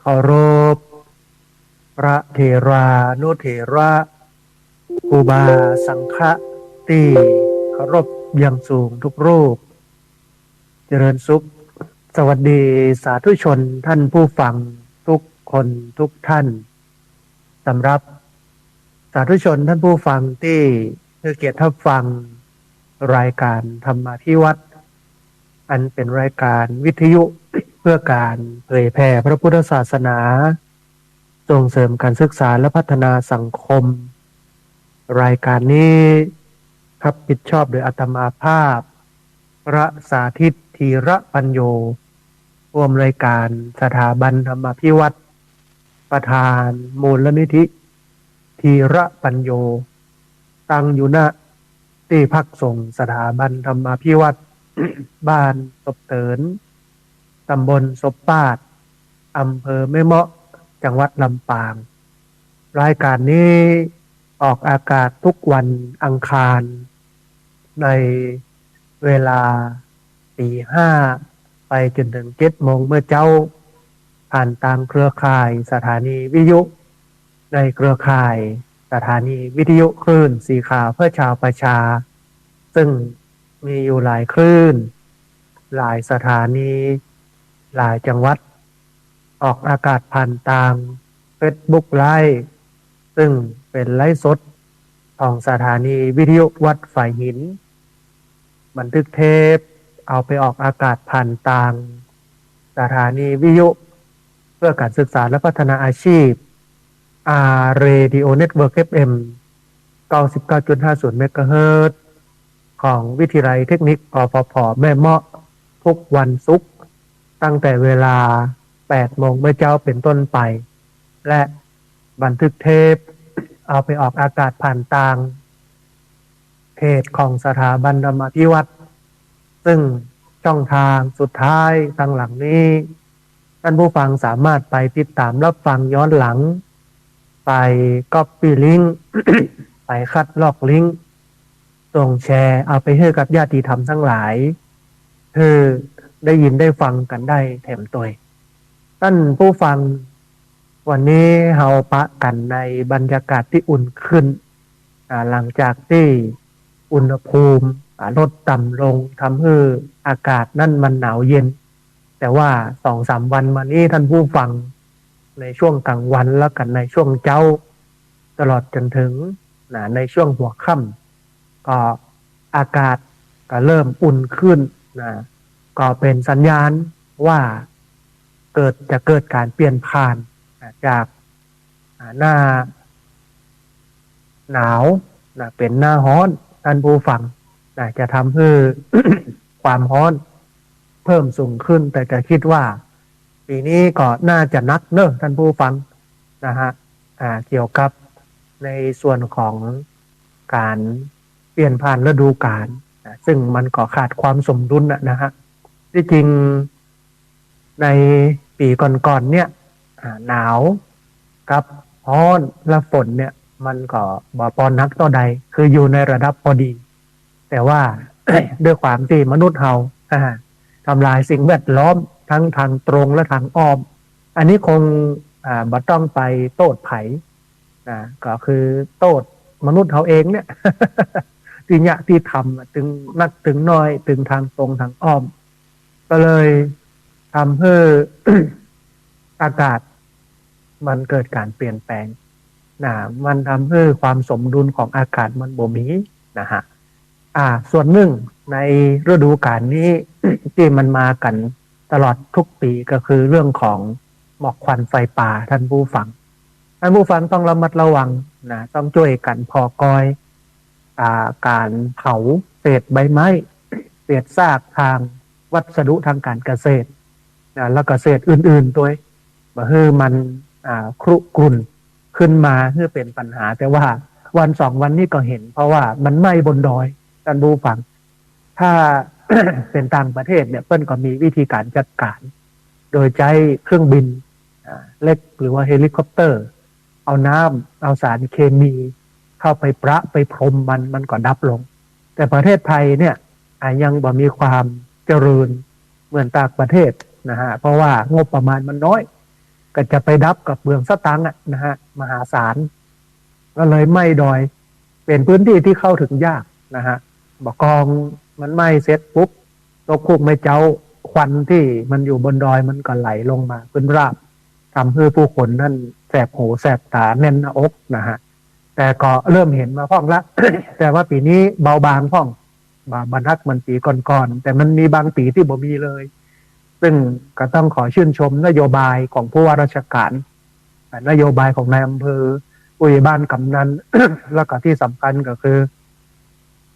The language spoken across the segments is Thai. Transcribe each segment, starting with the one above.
เคารพพระเถรานุเถระครูบาสังฆะที่เคารพอย่างสูงทุกรูปเจริญสุขสวัสดีสาธุชนท่านผู้ฟังทุกคนทุกท่านสำหรับสาธุชนท่านผู้ฟังที่ให้เกียรติรับฟังรายการธรรมาภิวัตน์อันเป็นรายการวิทยุเพื่อการเผยแผ่พระพุทธศาสนาส่งเสริมการศึกษาและพัฒนาสังคมรายการนี้รับผิดชอบโดยอาตมาภาพพระสาธิตธีระปัญโยผู้อำนวยการสถาบันธรรมาภิวัตน์ประธานมูลนิธิธีระปัญโยตั้งอยู่ณที่พักส่งสถาบันธรรมาภิวัตน์ บ้านศพเตินตำบลศพปาดอำเภอแม่เมาะจังหวัดลำปางรายการนี้ออกอากาศทุกวันอังคารในเวลาตี 5ไปจนถึง7 โมงเมื่อเจ้าผ่านทางเครือข่ายสถานีวิทยุในเครือข่ายสถานีวิทยุคลื่นสีขาวเพื่อชาวประชาซึ่งมีอยู่หลายคลื่นหลายสถานีหลายจังหวัดออกอากาศผ่านทาง Facebook Live ซึ่งเป็นไลฟ์สดของสถานีวิทยุวัดฝ่ายหินบันทึกเทปเอาไปออกอากาศผ่านทางสถานีวิทยุเพื่อการศึกษาและพัฒนาอาชีพRadio Network FM 99.50 เมกะเฮิรตซ์ของวิทยาลัยเทคนิคกฟผ.แม่เมาะทุกวันศุกร์ตั้งแต่เวลา8 โมงเมื่อเจ้าเป็นต้นไปและบันทึกเทปเอาไปออกอากาศผ่านทางเพจของสถาบันธรรมาภิวัตน์ซึ่งช่องทางสุดท้ายทางหลังนี้ท่านผู้ฟังสามารถไปติดตามรับฟังย้อนหลังไปก๊อปปี้ลิงก์ ไปคัดลอกลิงก์ส่งแชร์เอาไปให้กับญาติธรรมทั้งหลายเพื่อได้ยินได้ฟังกันได้แถมตัวท่านผู้ฟังวันนี้เฮาปะกันในบรรยากาศที่อุ่นขึ้นหลังจากที่อุณหภูมิลดต่ำลงทำให้อากาศนั่นมันหนาวเย็นแต่ว่า 2-3 วันมานี้ท่านผู้ฟังในช่วงกลางวันแล้วกันในช่วงเช้าตลอดจนถึงในช่วงหัวค่ำก็อากาศก็เริ่มอุ่นขึ้นก็เป็นสัญญาณว่าจะเกิดการเปลี่ยนผ่านจากหน้าหนาวเป็นหน้าร้อนท่านผู้ฟังจะทำให้ ความร้อนเพิ่มสูงขึ้นแต่ก็คิดว่าปีนี้ก็น่าจะนักเนอะท่านผู้ฟังนะฮะเกี่ยวกับในส่วนของการเปลี่ยนผ่านฤดูกาลซึ่งมันก็ขาดความสมดุลนะฮะที่จริงในปีก่อนๆเนี่ยหนาวกับร้อนและฝนเนี่ยมันก็บ่ปานนักต่อใดคืออยู่ในระดับพอดีแต่ว่า ด้วยความที่มนุษย์เราทำลายสิ่งแวดล้อมทั้งทางตรงและทางอ้อมอันนี้คงบ่ต้องไปโทษไผก็คือโทษมนุษย์เราเองเนี่ย ที่เนี่ยที่ทำถึงนักถึงน้อยถึงทางตรงทางอ้อมก็เลยทำให้ อากาศมันเกิดการเปลี่ยนแปลงมันทำให้ความสมดุลของอากาศมันบ่มีนะฮะส่วนหนึ่งในฤดูกาลนี้ ที่มันมากันตลอดทุกปีก็คือเรื่องของหมอกควันไฟป่าท่านผู้ฟังต้องระมัดระวังต้องช่วยกันพอกอยการเผาเศษใบไม้เศษซากทางวัสดุทางการเกษตรแล้วก็เศษอื่นๆตัวมาให้มันครุกรุ่นขึ้นมาเพื่อเป็นปัญหาแต่ว่า1-2 วันนี้ก็เห็นเพราะว่ามันไหม้บนดอยท่านผู้ฟังถ้า เป็นต่างประเทศเนี่ยเปิ้นก็มีวิธีการจัดการโดยใช้เครื่องบินเล็กหรือว่าเฮลิคอปเตอร์เอาน้ำเอาสารเคมีเข้าไปประไปพรมมันก็ดับลงแต่ประเทศไทยเนี่ยยังบ่มีความเจริญเหมือนต่างประเทศนะฮะเพราะว่างบประมาณมันน้อย ก็จะไปดับกับเบืองสตังค์นะฮะมหาศาลก็เลยไหม้ดอยเป็นพื้นที่ที่เข้าถึงยากนะฮะบอกกองมันไหม้เสร็จปุ๊บตกคุกไม่เจ้าควันที่มันอยู่บนดอยมันก็ไหลลงมาขึ้นราบทำให้ผู้คนนั่นแสบหูแสบตาแน่นหน้าอกนะฮะแต่ก็เริ่มเห็นมาพ่องละ แต่ว่าปีนี้เบาบางพ่องบรรทัดมันปีก่อนๆแต่มันมีบางปีที่บ่มีเลยซึ่งก็ต้องขอชื่นชมนโยบายของผู้ว่าราชการนโยบายของนายอำเภอผู้ใหญ่บ้านกำนัน แล้วก็ที่สำคัญก็คือ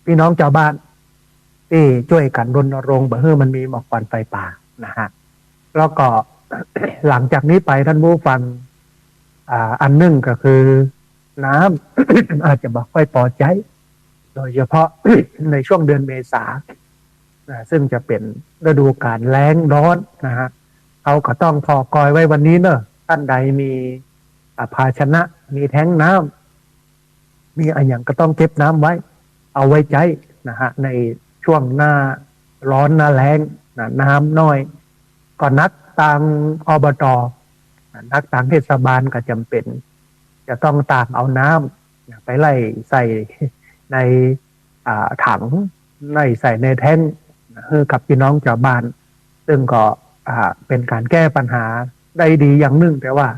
พี่น้องชาวบ้านที่ช่วยกันรณรงค์เพื่อมันมีหมอกควันไฟป่านะฮะแล้วก็ หลังจากนี้ไปท่านผู้ฟังอันหนึ่งก็คือน้ำ อาจจะบอกค่อยพอใจโดยเฉพาะ ในช่วงเดือนเมษาซึ่งจะเป็นฤดูกาลแล้งร้อนนะฮะเขาก็ต้องพอกอยไว้วันนี้เนอะท่านใดมีภาชนะมีแท้งน้ำมีอะไรอย่างก็ต้องเก็บน้ำไว้เอาไว้ใช้นะฮะในช่วงหน้าร้อนหน้าแล้งนะน้ำน้อยก็นักทางอบต.นักทางเทศบาลก็จำเป็นจะต้องตากเอาน้ำไปไล่ใส่ในถังไล่ใส่ในแท้งให้กับพี่น้องชาวบ้านซึ่งก็เป็นการแก้ปัญหาได้ดีอย่างหนึ่งแต่ว่า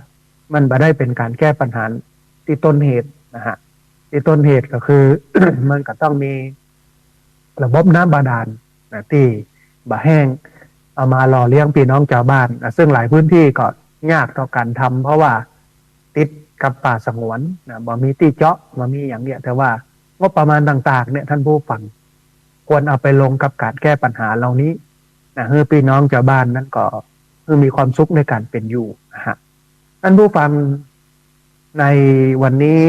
มันไม่ได้เป็นการแก้ปัญหาที่ต้นเหตุนะฮะที่ต้นเหตุก็คือ มันก็ต้องมีระบบน้ำบาดาลที่บ่แห้งเอามาหล่อเลี้ยงพี่น้องชาวบ้านซึ่งหลายพื้นที่ก็ยากต่อการทำเพราะว่าติดกับป่าสงวนบ่มีที่เจาะบ่มีอย่างเนี้ยแต่ว่างบประมาณต่างๆเนี่ยท่านผู้ฟังควรเอาไปลงกับการแก้ปัญหาเหล่านี้ให้พี่น้องชาวบ้านนั้นก็มีความสุขในการเป็นอยู่นะฮะท่านผู้ฟังในวันนี้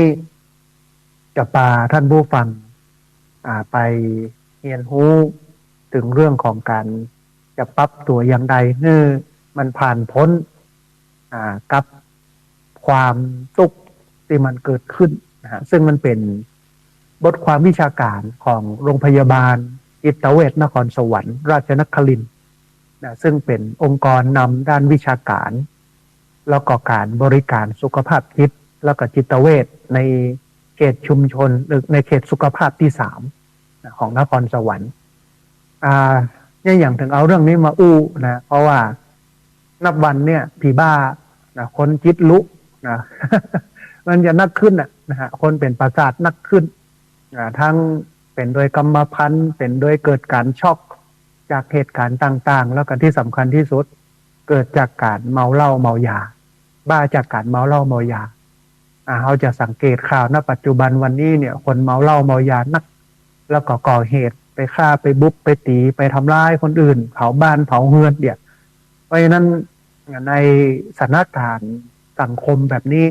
จะพาท่านผู้ฟังไปเรียนรู้ถึงเรื่องของการจะปรับตัวอย่างใดเมื่อมันผ่านพ้นกับความทุกข์ที่มันเกิดขึ้นนะฮะซึ่งมันเป็นบทความวิชาการของโรงพยาบาลจิตเวชนครสวรรค์ราชนครินทร์ซึ่งเป็นองค์กรนำด้านวิชาการแล้วก็การบริการสุขภาพจิตแล้วก็จิตเวชในเขตชุมชนหรือในเขตสุขภาพที่3ของนครสวรรค์เนี่ยอย่างถึงเอาเรื่องนี้มาอู้นะเพราะว่านับวันเนี่ยผีบ้าคนจิตลุนะ มันจะนักขึ้นนะฮะคนเป็นประสาทนักขึ้นทั้งเป็นโดยกรรมพันธุ์เป็นโดยเกิดการช็อกจากเหตุการณ์ต่างๆแล้วก็ที่สำคัญที่สุดเกิดจากการเมาเหล้าเมายาบ้าจากการเมาเหล้าเมายาเขาจะสังเกตข่าวณปัจจุบันวันนี้เนี่ยคนเมาเหล้าเมายานักแล้วก็ก่อเหตุไปฆ่าไปบุกไปตีไปทำร้ายคนอื่นเผาบ้านเผาเฮือนเนี่ยเพราะฉะนั้นในสถานการณ์สังคมแบบนี้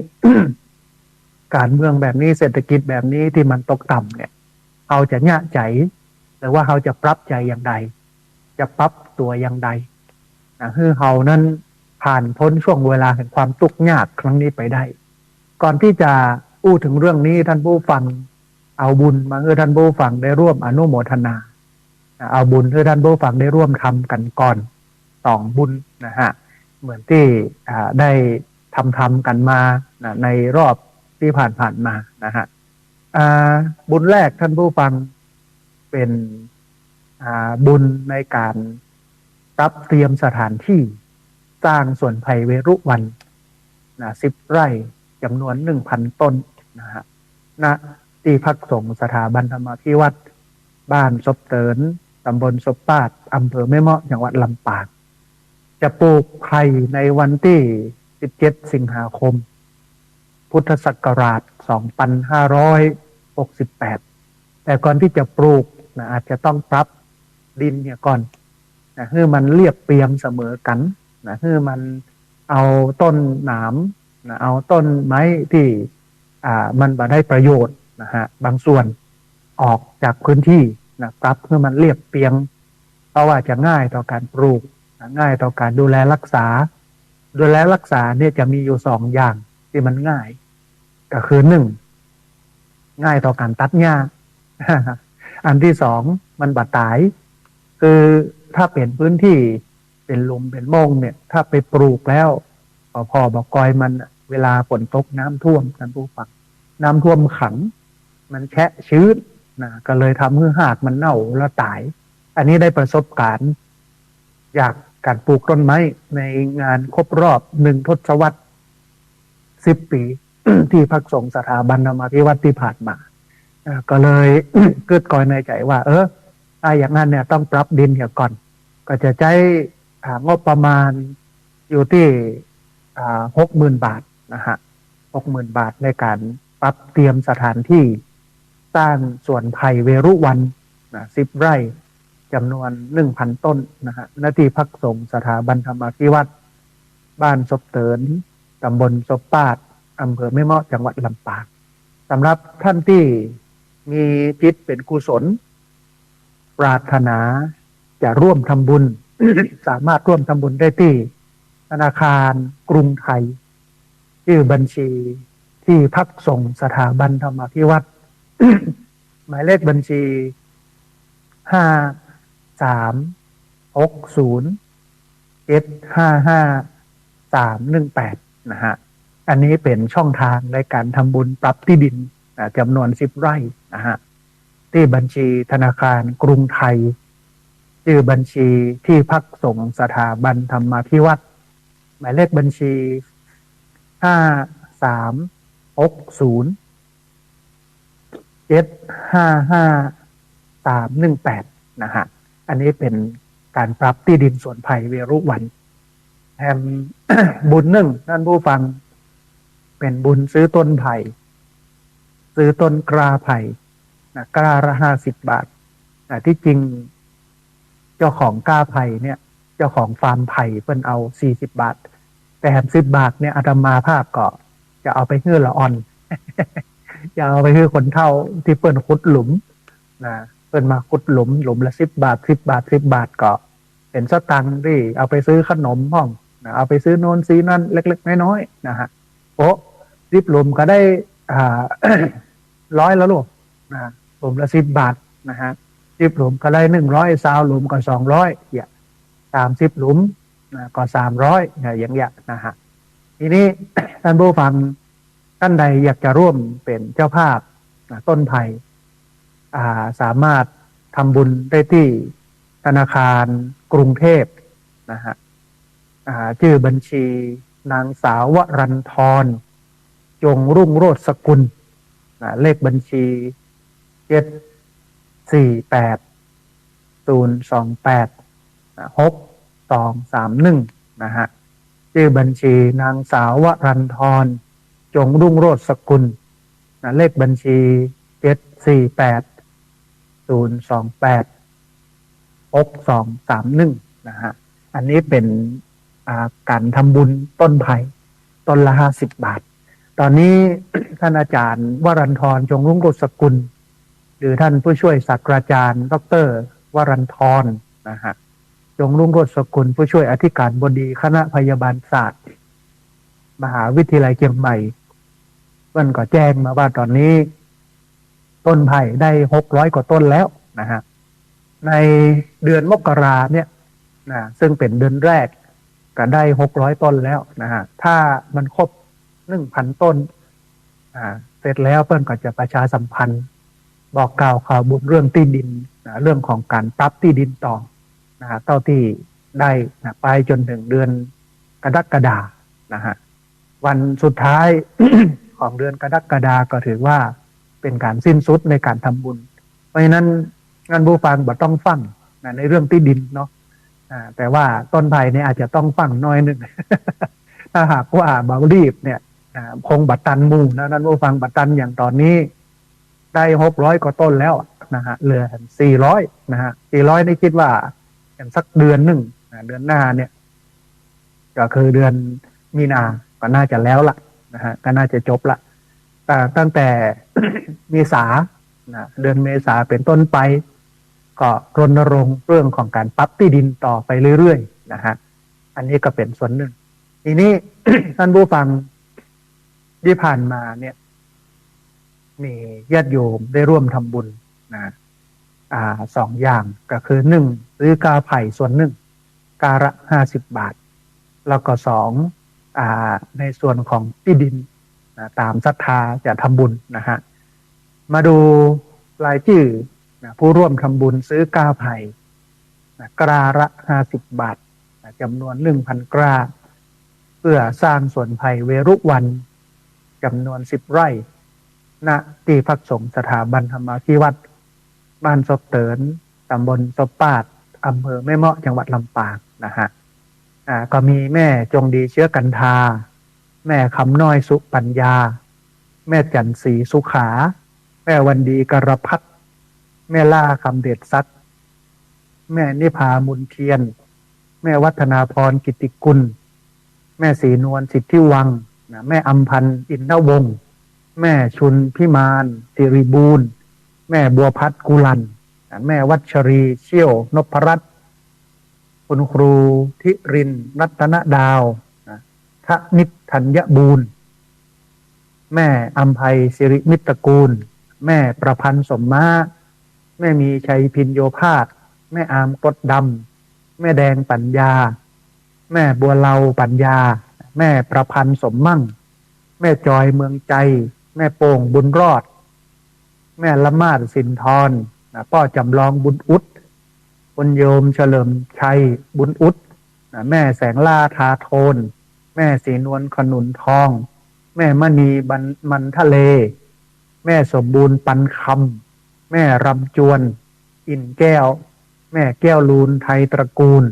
การเมืองแบบนี้เศรษฐกิจแบบนี้ที่มันตกต่ำเนี่ยเขาจะแยกใจหรือว่าเขาจะปรับใจอย่างใดจะปรับตัวอย่างใดคือเขานั้นผ่านพ้นช่วงเวลาแห่งความทุกข์ยากครั้งนี้ไปได้ก่อนที่จะพูดถึงเรื่องนี้ท่านผู้ฟังเอาบุญมาให้ท่านผู้ฟังได้ร่วมอนุโมทนาเอาบุญให้ท่านผู้ฟังได้ร่วมทำกันก่อน2บุญนะฮะเหมือนที่ได้ทำกันมาในรอบที่ผ่านมานะฮะบุญแรกท่านผู้ฟังเป็นบุญในการรับเตรียมสถานที่สร้างสวนไผ่เวรุวัน10 ไร่จำนวน 1,000 ต้นนะฮะณที่พักสงฆ์สถาบันธรรมาภิวัตรบ้านศพเตินตำบลศพปาดอำเภอแม่เมาะจังหวัดลำปางจะปลูกไผ่ในวันที่17 สิงหาคมพุทธศักราช 2568 แต่ก่อนที่จะปลูกอาจจะต้องปรับดินเนี่ยก่อนให้มันเรียบเปียงเสมอกันให้มันเอาต้นหนามเอาต้นไม้ที่มันบ่ได้ประโยชน์นะฮะบางส่วนออกจากพื้นที่ปรับให้มันเรียบเปียงเพราะว่าจะง่ายต่อการปลูกง่ายต่อการดูแลรักษาเนี่ยจะมีอยู่2 อย่างที่มันง่ายก็คือ1ง่ายต่อการตัดหญ้า อันที่2มันบาดตายคือถ้าเป็นพื้นที่เป็นหลุมเป็นโมงเนี่ยถ้าไปปลูกแล้ว พ่อบอกกอยมันเวลาฝนตกน้ำท่วมท่านผู้ฟังน้ำท่วมขังมันแฉะชื้นนะก็เลยทำให้หากมันเน่าแล้วตาย อันนี้ได้ประสบการณ์จากการปลูกต้นไม้ในงานครบรอบ1 ทศวรรษ 10 ปี ที่พักสงฆ์สถาบันธรรมาภิวัตน์ที่ผ่านมาก็เลยเกิดก่อนในใจว่าถ้าอย่างนั้นเนี่ยต้องปรับดินเหี่ยก่อน ก็จะใช้งบประมาณอยู่ที่60,000 บาทนะฮะ60,000 บาทในการปรับเตรียมสถานที่สร้างสวนไผ่เวรุวัน10 ไร่จำนวน 1,000 ต้นนะฮะณที่พักสงฆ์สถาบันธรรมาภิวัตน์บ้านศพเตินตำบลศพปาดอำเภอแม่เมาะจังหวัดลำปางสำหรับท่านที่มีจิตเป็นกุศลปรารถนาจะร่วมทำบุญ สามารถร่วมทำบุญได้ที่ธนาคารกรุงไทยชื่อบัญชีที่พักส่งสถาบันธรรมาภิวัตน์ หมายเลขบัญชี5360755318นะฮะอันนี้เป็นช่องทางในการทำบุญปรับที่ดินจำนวน10 ไร่นะฮะที่บัญชีธนาคารกรุงไทยชื่อบัญชีที่พักสงฆ์สถาบันธรรมาภิวัตน์หมายเลขบัญชี5360755318นะฮะอันนี้เป็นการปรับที่ดินส่วนไผ่เวรุวันแถม บุญหนึ่งท่านผู้ฟังเป็นบุญซื้อต้นไผ่ซื้อต้นกล้าไผ่กล้าละ50 บาทที่จริงเจ้าของกล้าไผ่เนี่ยเจ้าของฟาร์มไผ่เพิ่นเอา40 บาทแต่แถม10 บาทเนี่ยอาตมาภาพก็จะเอาไปฮื้อละอ่อน จะเอาไปฮื้อคนเฒ่าที่เปิ้นขุดหลุมนะเปิ้นมาขุดหลุมละ10 บาท10 บาท10 บาทก็เป็นสตังค์ที่เอาไปซื้อขนมห้องนะเอาไปซื้อโน่นซื้อนั่นเล็กๆน้อยๆนะฮะ10 หลุมก็ได้100แล้วลูกนะหลุมละ10 บาทนะฮะ10 หลุมก็ได้100 20 หลุมก็200อย่าง30 หลุมนะก็300อย่างเงี้ยนะฮะทีนี้ ท่านผู้ฟังท่านใดอยากจะร่วมเป็นเจ้าภาพต้นไผ่สามารถทำบุญได้ที่ธนาคารกรุงเทพนะฮะชื่อบัญชีนางสาววรันทรจงรุ่งโรจน์สกุลเลขบัญชี748 028 6231นะฮะชื่อบัญชีนางสาววรันทรจงรุ่งโรจน์สกุลเลขบัญชี748 028 6231นะฮะอันนี้เป็นการทำบุญต้นไผ่ต้นละ50 บาทตอนนี้ ท่านอาจารย์วรันทรจงรุ่งโรจน์สกุลหรือท่านผู้ช่วยศาสตราจารย์ดร.วรันทรนะฮะจงรุ่งโรจน์สกุลผู้ช่วยอธิการบดีคณะพยาบาลศาสตร์มหาวิทยาลัยเชียงใหม่มันก็แจ้งมาว่าตอนนี้ต้นไผ่ได้600 กว่าต้นแล้วนะฮะในเดือนมกราเนี่ยนะซึ่งเป็นเดือนแรกก็ได้600 ต้นแล้วนะฮะถ้ามันครบ1,000 ต้นเสร็จแล้วเพิ่นก็จะประชาสัมพันธ์บอกกล่าวข่าวบุญเรื่องที่ดินเรื่องของการปรับที่ดินต่อเท่าที่ได้ไปจนถึงเดือนกรกฎานะฮะวันสุดท้าย ของเดือนกรกฎาก็ถือว่าเป็นการสิ้นสุดในการทำบุญเพราะฉะนั้นงานบูฟังบ่ต้องฟังในเรื่องที่ดินเนาะแต่ว่าต้นไผ่เนี่ยอาจจะต้องฟังน้อยนึง ถ้าหากว่าบ่รีบเนี่ยคงบัตรตันมูนะนั่นบูฟังบัตรตันอย่างตอนนี้ได้600 กว่าต้นแล้วนะฮะเหลือ400นะฮะ400นี่คิดว่าอย่างสักเดือนหนึ่งเดือนหน้าเนี่ยก็คือเดือนมีนาก็น่าจะแล้วละนะฮะก็น่าจะจบละแต่ตั้งแต่ เมษาเดือนเมษาเป็นต้นไปก็รณรงค์เรื่องของการปรับที่ดินต่อไปเรื่อยๆนะฮะอันนี้ก็เป็นส่วนหนึ่งทีนี้ ท่านผู้ฟังที่ผ่านมาเนี่ยมีญาติโยมได้ร่วมทำบุญนะ2 อย่างก็คือ1ซื้อกาไผ่ส่วน1กาละ50 บาทแล้วก็2 ในส่วนของที่ดินตามศรัทธาจะทำบุญนะฮะมาดูรายชื่อผู้ร่วมทำบุญซื้อกล้าไผ่กล้าละ50 บาทจำนวน1,000 กล้าเพื่อสร้างสวนไผ่เวรุวันจำนวน10 ไร่ณที่พักสงฆ์สถาบันธรรมาภิวัตรบ้านศพเตินตำบลศพปาดอำเภอแม่เมาะจังหวัดลำปางนะฮะก็มีแม่จงดีเชื้อกันทาแม่คำน้อยสุปัญญาแม่จันศรีสุขาแม่วันดีกระพัดแม่ล่าคำเด็ดซักแม่นิพามุนเทียนแม่วัฒนาพรกิติกุลแม่ศรีนวลสิทธิวังแม่อัมพันธ์อินทวงศ์แม่ชุนพิมานสิริบูรณ์แม่บัวพัฒกุลันแม่วัชรีเชี่ยวนพรัตน์คุณครูทิรินรัตนดาวทนิธัญบูรณ์แม่อัมภัยสิริมิตรกูลแม่ประพันธ์สมมาแม่มีชัยพินโยภาสแม่อามกดดำแม่แดงปัญญาแม่บัวเลาปัญญาแม่ประพันธ์สมมั่งแม่จอยเมืองใจแม่โป่งบุญรอดแม่ละมาดสินทรพ่อจำลองบุญอุดคุณโยมเฉลิมชัยบุญอุดแม่แสงล่าทาโทนแม่ศรีนวลขนุนทองแม่มณีมันทะเลแม่สมบูรณ์ปันคำแม่รำจวนอินแก้วแม่แก้วลูนไทยตระกูล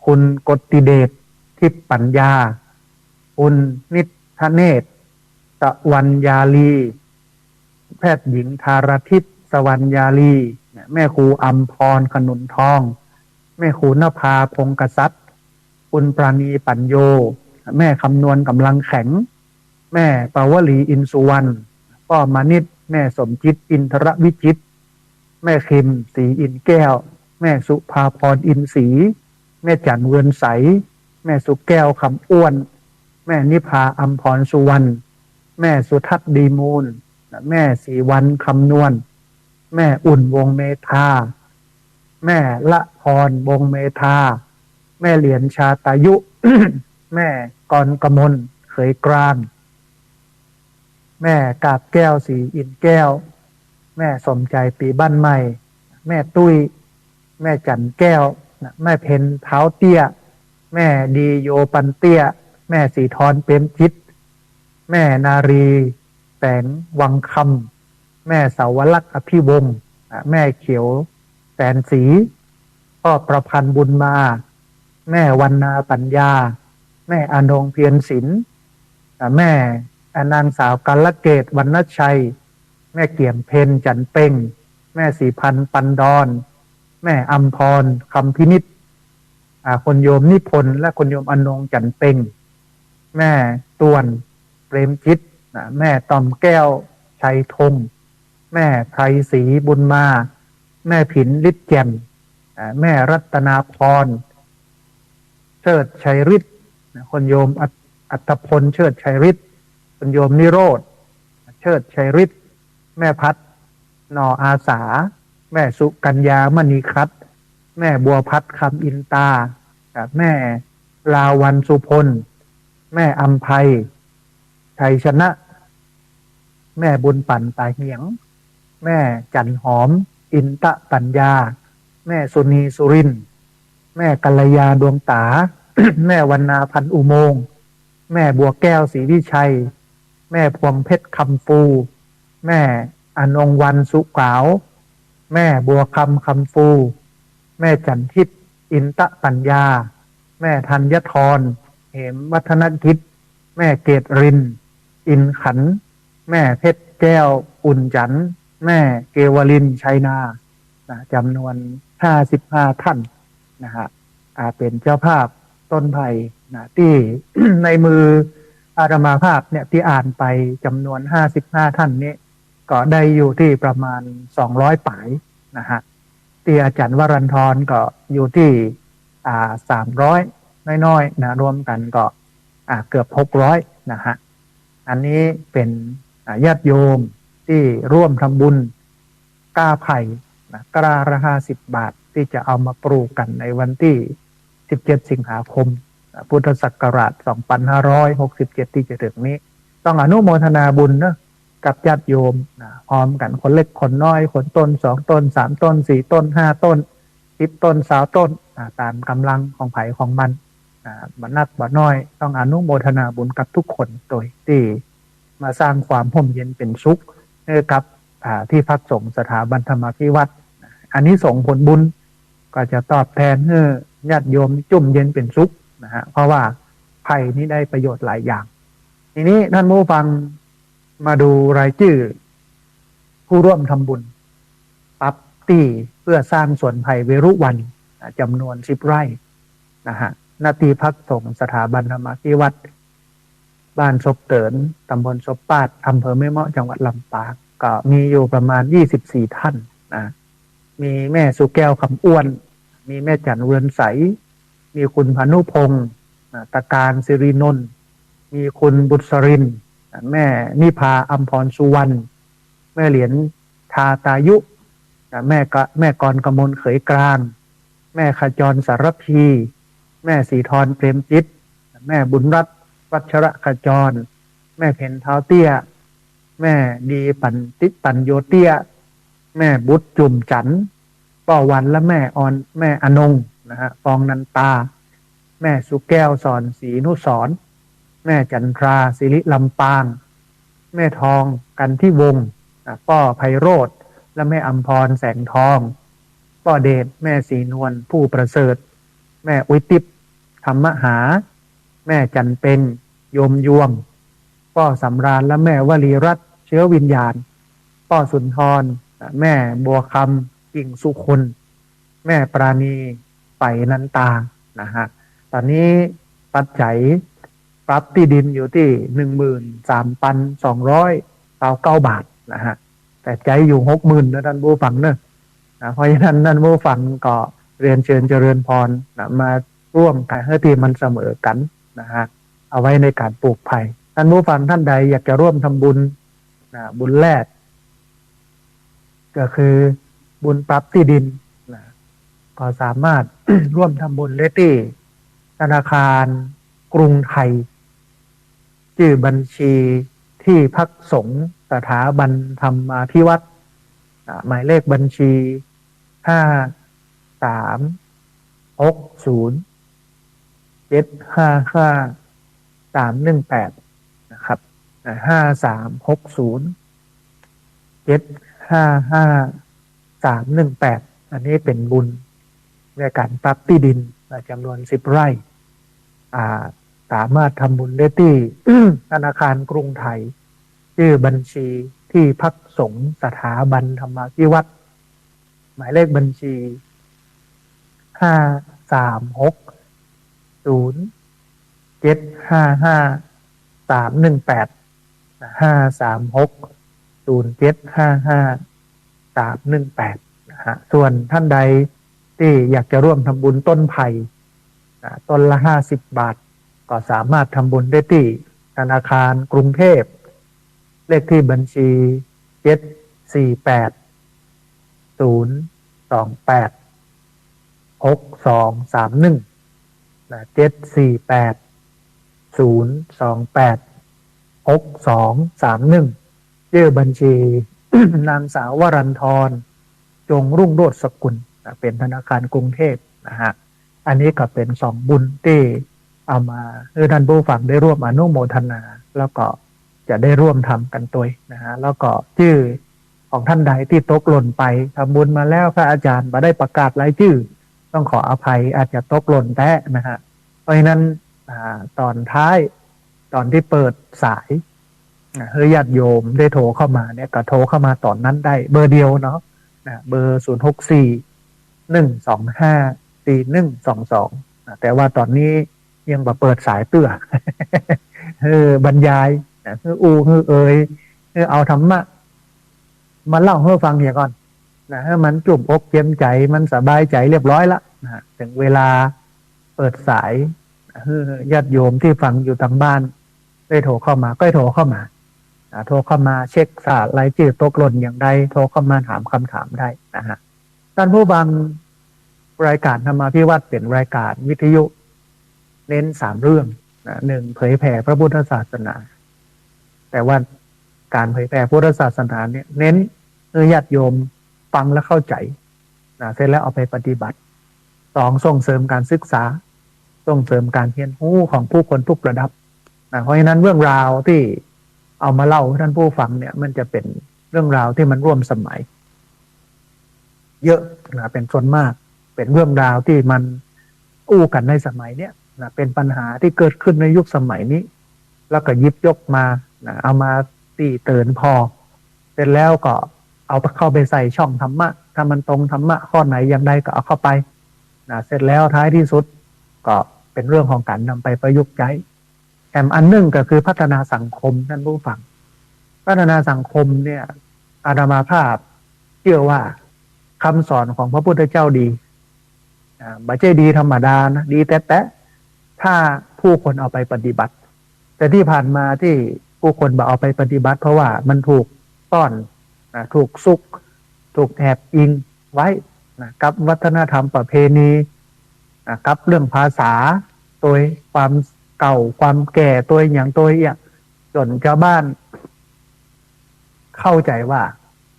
คุณกตติเดชทิพย์ปัญญาคุณนิทเนศตะวันยาลีแพทย์หญิงธารทิพย์สวรรณยาลีแม่ครูอัมพรขนุนทองแม่ครูนภาพงกษัตริย์คุณปราณีปัญโยแม่คำนวณกำลังแข็งแม่ปาวลีอินสุวรรณพ่อมานิตแม่สมจิตอินทรวิจิตแม่คิมศรีอินแก้วแม่สุภาพรอินศรีแม่จันเวือนใสแม่สุแก้วคำอ้วนแม่นิพาอัมพรสุวรรณแม่สุทัศน์ดีมูลแม่ศรีวันคำนวณแม่อุ่นวงเมธาแม่ละพรวงเมธาแม่เหรียญชาตายุ แม่กรกมลเขยกลางแม่กาบแก้วสีอินแก้วแม่สมใจปีบ้านใหม่แม่ตุ้ยแม่จันแก้วแม่เพนเท้าเตี้ยแม่ดีโยปันเตี้ยแม่สีทรเปรมจิตแม่นารีแสงวังคำแม่สาวลักษณ์อภิวงศ์แม่เขียวแสนศรีพ่อประพันธ์บุญมาแม่วรรณาปัญญาแม่อนงเพียรศิลป์แม่นางสาวกัลเกตวรรณชัยแม่เกี่ยมเพนจันเป่งแม่สีพันธ์ปันดอนแม่อัมพรคำพินิจคนโยมนิพนธ์และคนโยมอนงจันเป่งแม่ตวนเปรมจิตแม่ตอมแก้วชัยธงแม่ไพรศรีบุญมาแม่ผินฤทธิ์แจ่มแม่รัตนาพรเชิดชัยฤทธิ์คนโยมอัตพลเชิดชัยฤทธิ์คนโยมนิโรธเชิดชัยฤทธิ์แม่พัดนออาสาแม่สุกัญญามณีคัตแม่บัวพัดคำอินตาแม่ลาวันสุพลแม่อัมภัยชัยชนะแม่บุญปั่นตาเหียงแม่จันหอมอินตะปัญญาแม่สุนีสุรินทร์แม่กัลยาดวงตา แม่วรรณาพันอุโมงค์แม่บัวแก้วศรีวิชัยแม่พวงเพชรคำฟูแม่อนงวันสุกาวแม่บัวคำคำฟูแม่จันทิพย์อินตะปัญญาแม่ธัญธรเหมวัฒนกิจแม่เกตรินอินขันแม่เพชรแก้วอุ่นจันแม่เกวลินชัยนาจำนวน55ท่านนะฮะเป็นเจ้าภาพต้นไผ่ที่ ในมืออาตมาภาพเนี่ยที่อ่านไปจำนวน55ท่านนี้ก็ได้อยู่ที่ประมาณ200ป่ายนะฮะที่อาจารย์วรันทรก็อยู่ที่300น้อยๆนะรวมกันก็เกือบ600นะฮะอันนี้เป็นญาติโยมที่ร่วมทำบุญกล้าไผ่กล้าละ50 บาทที่จะเอามาปลูกกันในวันที่17 สิงหาคม พุทธศักราช 2567 ที่จะถึงนี้ต้องอนุโมทนาบุญนะกับญาติโยมพร้อมกันคนเล็กคนน้อยคนต้น2 ต้น 3 ต้น 4 ต้น 5 ต้น 10 ต้น20 ต้นตามกำลังของไผ่ของมันบ่นักบ่น้อยต้องอนุโมทนาบุญกับทุกคนโดยที่มาสร้างความร่มเย็นเป็นสุขให้กับที่พักสงฆ์สถาบันธรรมาภิวัตรอันนี้ส่งผลบุญก็จะตอบแทนให้ญาติโยมจุ่มเย็นเป็นสุขนะฮะเพราะว่าไผ่นี้ได้ประโยชน์หลายอย่างทีนี้ท่านผู้ฟังมาดูรายชื่อผู้ร่วมทำบุญปั๊บตี้เพื่อสร้างสวนไผ่เวรุวันจำนวน10 ไร่นะฮะนาทีพักสงฆ์สถาบันธรรมาภิวัตรบ้านศพเตินตำบลศพปาดอำเภอแม่เมาะจังหวัดลำปางก็มีอยู่ประมาณ24 ท่านนะมีแม่สุแก้วคำอ้วนมีแม่จันเวือนใสมีคุณพานุพงศ์ตะการสิรินนท์มีคุณบุษรินแม่นิพาอัมพรสุวรรณแม่เหรียญทาตายุแม่กรกมลเขยกลางแม่ขจรสารพีแม่สีทรเปรมจิตแม่บุญรัตน์วัชระขจรแม่เพ็ญเท้าเตี้ยแม่ดีปันโยเตี้ยแม่บุตรจุ่มจันป้อวันและแม่อนงนะฮะฟองนันตาแม่สุแก้วสอนศรีนุสรแม่จันทราศิริลำปางแม่ทองกันที่วงป้อไพโรธและแม่อัมพรแสงทองป้อเดชแม่สีนวลผู้ประเสริฐแม่อุยติบธรรมหาแม่จันเป็นโยมยวงป้อสำราญและแม่วลีรัตน์เชื้อวิญญาณป้อสุนทรแม่บัวคำกิ่งสุคนแม่ปราณีไปนันตานะฮะตอนนี้ปัจจัยปรับที่ดินอยู่ที่ 13,299 บาทนะฮะแต่ใจอยู่ 60,000นะท่านผู้ฟังเนอะเพราะฉะนั้นท่านผู้ฟังก็เรียนเชิญเจริญพรมาร่วมกันให้ที่มันเสมอกันนะฮะเอาไว้ในการปลูกไผ่ท่านผู้ฟังท่านใดอยากจะร่วมทำบุญบุญแรกก็คือบุญปรับที่ดินก็สามารถ ร่วมทำบุญได้ที่ธนาคารกรุงไทยชื่อบัญชีที่พักสงฆ์สถาบันธรรมาภิวัตรหมายเลขบัญชี5360755318นะครับ5360755318อันนี้เป็นบุญในการปรับที่ดินจำนวน10 ไร่สามารถทำบุญได้ที่ ธนาคารกรุงไทยชื่อบัญชีที่พักสงฆ์สถาบันธรรมาภิวัตรหมายเลขบัญชี5360755318 5360755318นะฮะส่วนท่านใดที่อยากจะร่วมทำบุญต้นไผ่ต้นละ50 บาทก็สามารถทำบุญได้ที่ธนาคารกรุงเทพเลขที่บัญชี74802286231ชื่อบัญชี นางสาววรันธรจงรุ่งโรจน์สกุลเป็นธนาคารกรุงเทพนะฮะอันนี้ก็เป็น2 บุญที่เอามาให้ท่านผู้ฟังได้ร่วมอนุโมทนาแล้วก็จะได้ร่วมทำกันตัวนะฮะแล้วก็ชื่อของท่านใดที่ตกหล่นไปทำบุญมาแล้วพระอาจารย์มาได้ประกาศรายชื่อต้องขออภัยอาจจะตกหล่นแท้นะฮะเพราะฉะนั้นตอนท้ายตอนที่เปิดสายเฮ้ยญาติโยมได้โทรเข้ามาเนี่ยก็โทรเข้ามาตอนนั้นได้เบอร์เดียวเนาะเบอร์0641254122แต่ว่าตอนนี้ยังมาเปิดสายเตื้อบรรยายเอาธรรมะมาเล่าให้ฟังอย่างก่อนให้มันจุ่มอกเย็นใจมันสบายใจเรียบร้อยละถึงเวลาเปิดสายญาติโยมที่ฟังอยู่ทางบ้านได้โทรเข้ามาก็โทรเข้ามาโทรเข้ามาเช็คสารรายชื่อตกหล่นอย่างใดโทรเข้ามาถามคำถามได้นะฮะท่านผู้ฟังรายการธรรมาภิวัตรเป็นรายการวิทยุ เน้น3 เรื่องนะหนึ่งเผยแผ่พระพุทธศาสนาแต่ว่าการเผยแผ่พุทธศาสนาเนี่ยเน้นญาติโยมฟังและเข้าใจนะเสร็จแล้วเอาไปปฏิบัติ2ส่งเสริมการศึกษาส่งเสริมการเรียนรู้ของผู้คนทุกระดับนะเพราะฉะนั้นเรื่องราวที่เอามาเล่าให้ท่านผู้ฟังเนี่ยมันจะเป็นเรื่องราวที่มันร่วมสมัยเยอะนะเป็นส่วนมากเป็นเรื่องราวที่มันอู้กันในสมัยเนี้ยนะเป็นปัญหาที่เกิดขึ้นในยุคสมัยนี้แล้วก็ยิบยกมานะเอามาตีเตือนพอเสร็จแล้วก็เอาเข้าไปใส่ช่องธรรมะถ้ามันตรงธรรมะข้อไหนอย่างใดก็เอาเข้าไปนะเสร็จแล้วท้ายที่สุดก็เป็นเรื่องของการนำไปประยุกต์ใช้แถมอันหนึ่งก็คือพัฒนาสังคมท่านผู้ฟังพัฒนาสังคมเนี่ยอาตมาภาพเชื่อว่าคำสอนของพระพุทธเจ้าดีบัจเจดีธรรมดานะดีแต่ถ้าผู้คนเอาไปปฏิบัติแต่ที่ผ่านมาที่ผู้คนบอกเอาไปปฏิบัติเพราะว่ามันถูกต้อนถูกซุกถูกแอบอิงไว้กับวัฒนธรรมประเพณีกับเรื่องภาษาตัวความเก่าความแก่ตัวอย่างตัวอย่างจนชาวบ้านเข้าใจว่า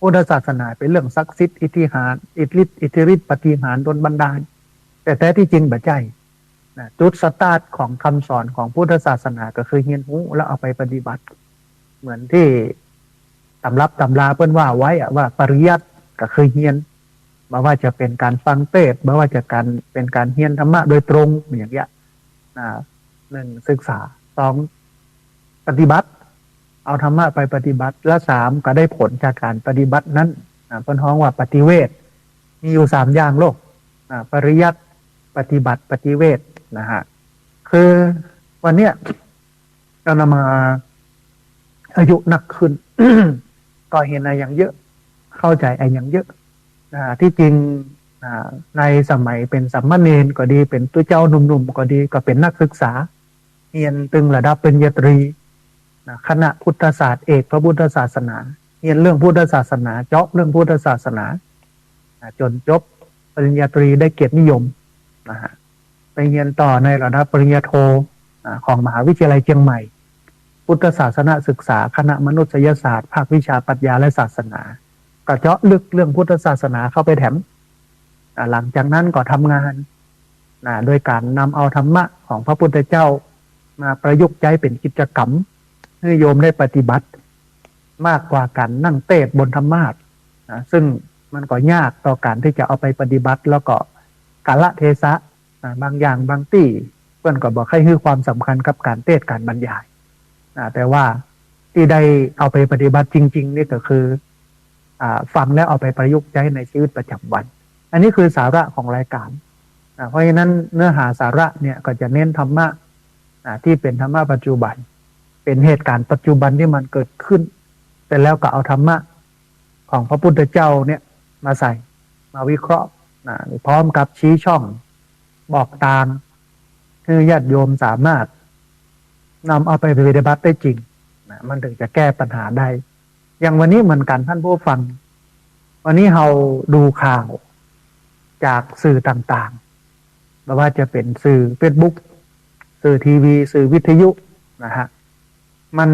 พุทธศาสนาเป็นเรื่องศักดิ์สิทธิ์อิทธิหารอิทธิฤทธิปฏิหารย์โดนบันดาลแต่แท้ที่จริงบัจใจจุดสตาร์ทของคำสอนของพุทธศาสนาก็คือเรียนรู้แล้วเอาไปปฏิบัติเหมือนที่ตำรับตำราเปิ้นว่าไว้ว่าปริยัติก็คือเรียนไม่ว่าจะเป็นการฟังเทศน์ไม่ว่าจะเป็นการเรียนธรรมะโดยตรงอย่างเงี้ย1ศึกษา2ปฏิบัติเอาธรรมะไปปฏิบัติและ3ก็ได้ผลจากการปฏิบัตินั้นเปิ้นฮ้องว่าปฏิเวทมีอยู่3อย่างโลกปริยัติปฏิบัติปฏิเวทนะฮะคือวันเนี้ยเรานำมาอายุหนักขึ้น ก็เห็นอะไรอย่างเยอะเข้าใจอะไรอย่างเยอะที่จริงในสมัยเป็นสามเณรก็ดีเป็นตัวเจ้าหนุ่มๆก็ดีก็เป็นนักศึกษาเรียนตึงระดับปริญญาตรีคณะพุทธศาสตร์เอกพระพุทธศาสนาเรียนเรื่องพุทธศาสนาเจาะเรื่องพุทธศาสนาจนจบปริญญาตรีได้เกียรตินิยมนะฮะไปเรียนต่อในระดับปริญญาโทของมหาวิทยาลัยเชียงใหม่พุทธศาสนาศึกษาคณะมนุษยศาสตร์ภาควิชาปรัชญาและศาสนาก็เจาะลึกเรื่องพุทธศาสนาเข้าไปแถมหลังจากนั้นก็ทำงานโดยการนำเอาธรรมะของพระพุทธเจ้ามาประยุกต์ใช้เป็นกิจกรรมให้โยมได้ปฏิบัติมากกว่าการนั่งเทศบนธรรมาสน์ซึ่งมันก็ยากต่อการที่จะเอาไปปฏิบัติแล้วก็กาลเทศะบางอย่างบางที่เพื่อนก็บอกให้ความสำคัญกับการเทศน์การบรรยายแต่ว่าที่ได้เอาไปปฏิบัติจริงๆนี่ก็คือฟังแล้วเอาไปประยุกต์ใช้ในชีวิตประจำวัน อันนี้คือสาระของรายการเพราะฉะนั้นเนื้อหาสาระเนี่ยก็จะเน้นธรรมะที่เป็นธรรมะปัจจุบันเป็นเหตุการณ์ปัจจุบันที่มันเกิดขึ้นแต่แล้วก็เอาธรรมะของพระพุทธเจ้าเนี่ยมาใส่มาวิเคราะห์พร้อมกับชี้ช่องบอกทางคือญาติโยมสามารถนำเอาไปปฏิบัติได้จริงมันถึงจะแก้ปัญหาได้อย่างวันนี้เหมือนกันท่านผู้ฟังวันนี้เราดูข่าวจากสื่อต่างๆไม่ว่าจะเป็นสื่อ Facebook สื่อทีวีสื่อวิทยุนะฮะมัน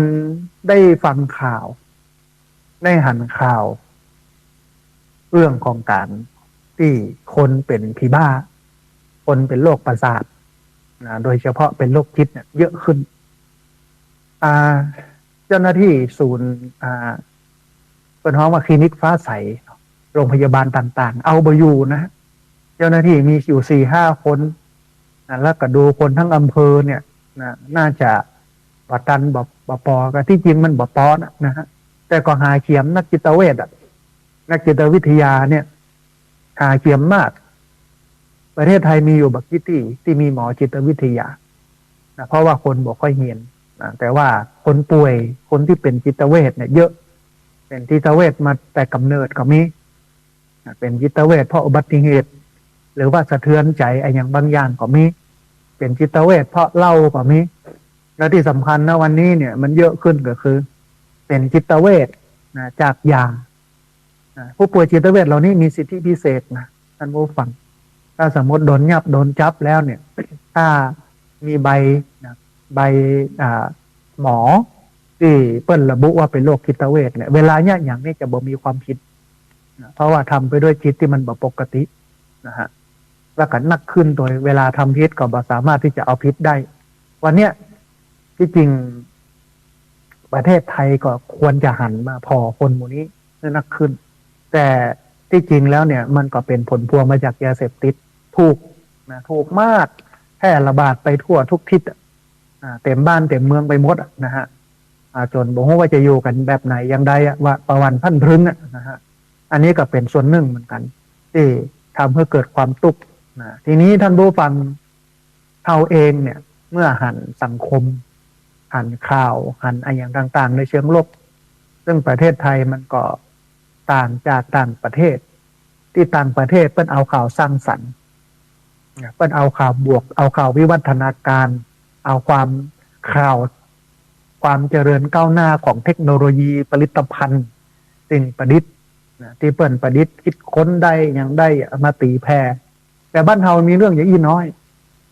ได้ฟังข่าวได้หันข่าวเรื่องของการที่คนเป็นผีบ้าคนเป็นโรคประสาทโดยเฉพาะเป็นโรคจิตเนี่ยเยอะขึ้นเจ้าหน้าที่ศูนย์เป็นห้องว่าคลินิกฟ้าใสโรงพยาบาลต่างๆเอาไปอยู่นะเจ้าหน้าที่มีอยู่4-5 คนแล้วก็ดูคนทั้งอำเภอเนี่ยน่าจะบตันบปอกันที่จริงมันบปอนะฮะแต่ก็หาเขียมนักจิตเวชนักจิตวิทยาเนี่ยหาเขียมมากประเทศไทยมีอยู่บักกี่ที่มีหมอจิตวิทยาเพราะว่าคนบอกค่อยเหียนแต่ว่าคนป่วยคนที่เป็นจิตเวชเนี่ยเยอะเป็นจิตเวชมาแต่กำเนิดก็มีเป็นจิตเวชเพราะอุบัติเหตุหรือว่าสะเทือนใจไอ้อย่างบางอย่างก็มีเป็นจิตเวชเพราะเล่าก็มีและที่สำคัญนะวันนี้เนี่ยมันเยอะขึ้นก็คือเป็นจิตเวชจากยาผู้ป่วยจิตเวชเหล่านี้มีสิทธิพิเศษนะท่านผู้ฟังถ้าสมมติโดนจับแล้วเนี่ยถ้า มีใบนะใบหมอที่เปิ้นระบุว่าเป็นโรคจิตเวชเนี่ยเวลาเนี่ยอย่างนี้จะบ่มีความผิดนะเพราะว่าทำไปด้วยจิตที่มันบ่ปกตินะฮะแล้วก็นักขึ้นโดยเวลาทำพิษก็บ่สามารถที่จะเอาพิษได้วันเนี้ยที่จริงประเทศไทยก็ควรจะหันมาพอคนหมู่นี้นักขึ้นแต่ที่จริงแล้วเนี่ยมันก็เป็นผลพวงมาจากยาเสพติดถูกนะถูกมากแพร่ระบาดไปทั่วทุกทิศเต็มบ้านเต็มเมืองไปหมดนะฮะจนบอกว่าจะอยู่กันแบบไหนอย่างใดว่าประวันพันพรึงนะฮะอันนี้ก็เป็นส่วนหนึ่งเหมือนกันที่ทำให้เกิดความตุกนะทีนี้ท่านผู้ฟังเราเองเนี่ยเมื่อหันสังคมหันข่าวหันอะไรอย่างต่างๆในเชิงลบซึ่งประเทศไทยมันก็ต่างจากต่างประเทศที่ต่างประเทศเปิ้นเอาข่าวสร้างสรรค์เปิ้นเอาข่าวบวกเอาข่าววิวัฒนาการเอาความข่าวความเจริญก้าวหน้าของเทคโนโลยีผลิตภัณฑ์สิ่งประดิษฐ์ที่เปิ้นประดิษฐ์คิดค้นได้อย่างได้มาตีแผ่แต่บ้านเฮามีเรื่องอย่างอีน้อย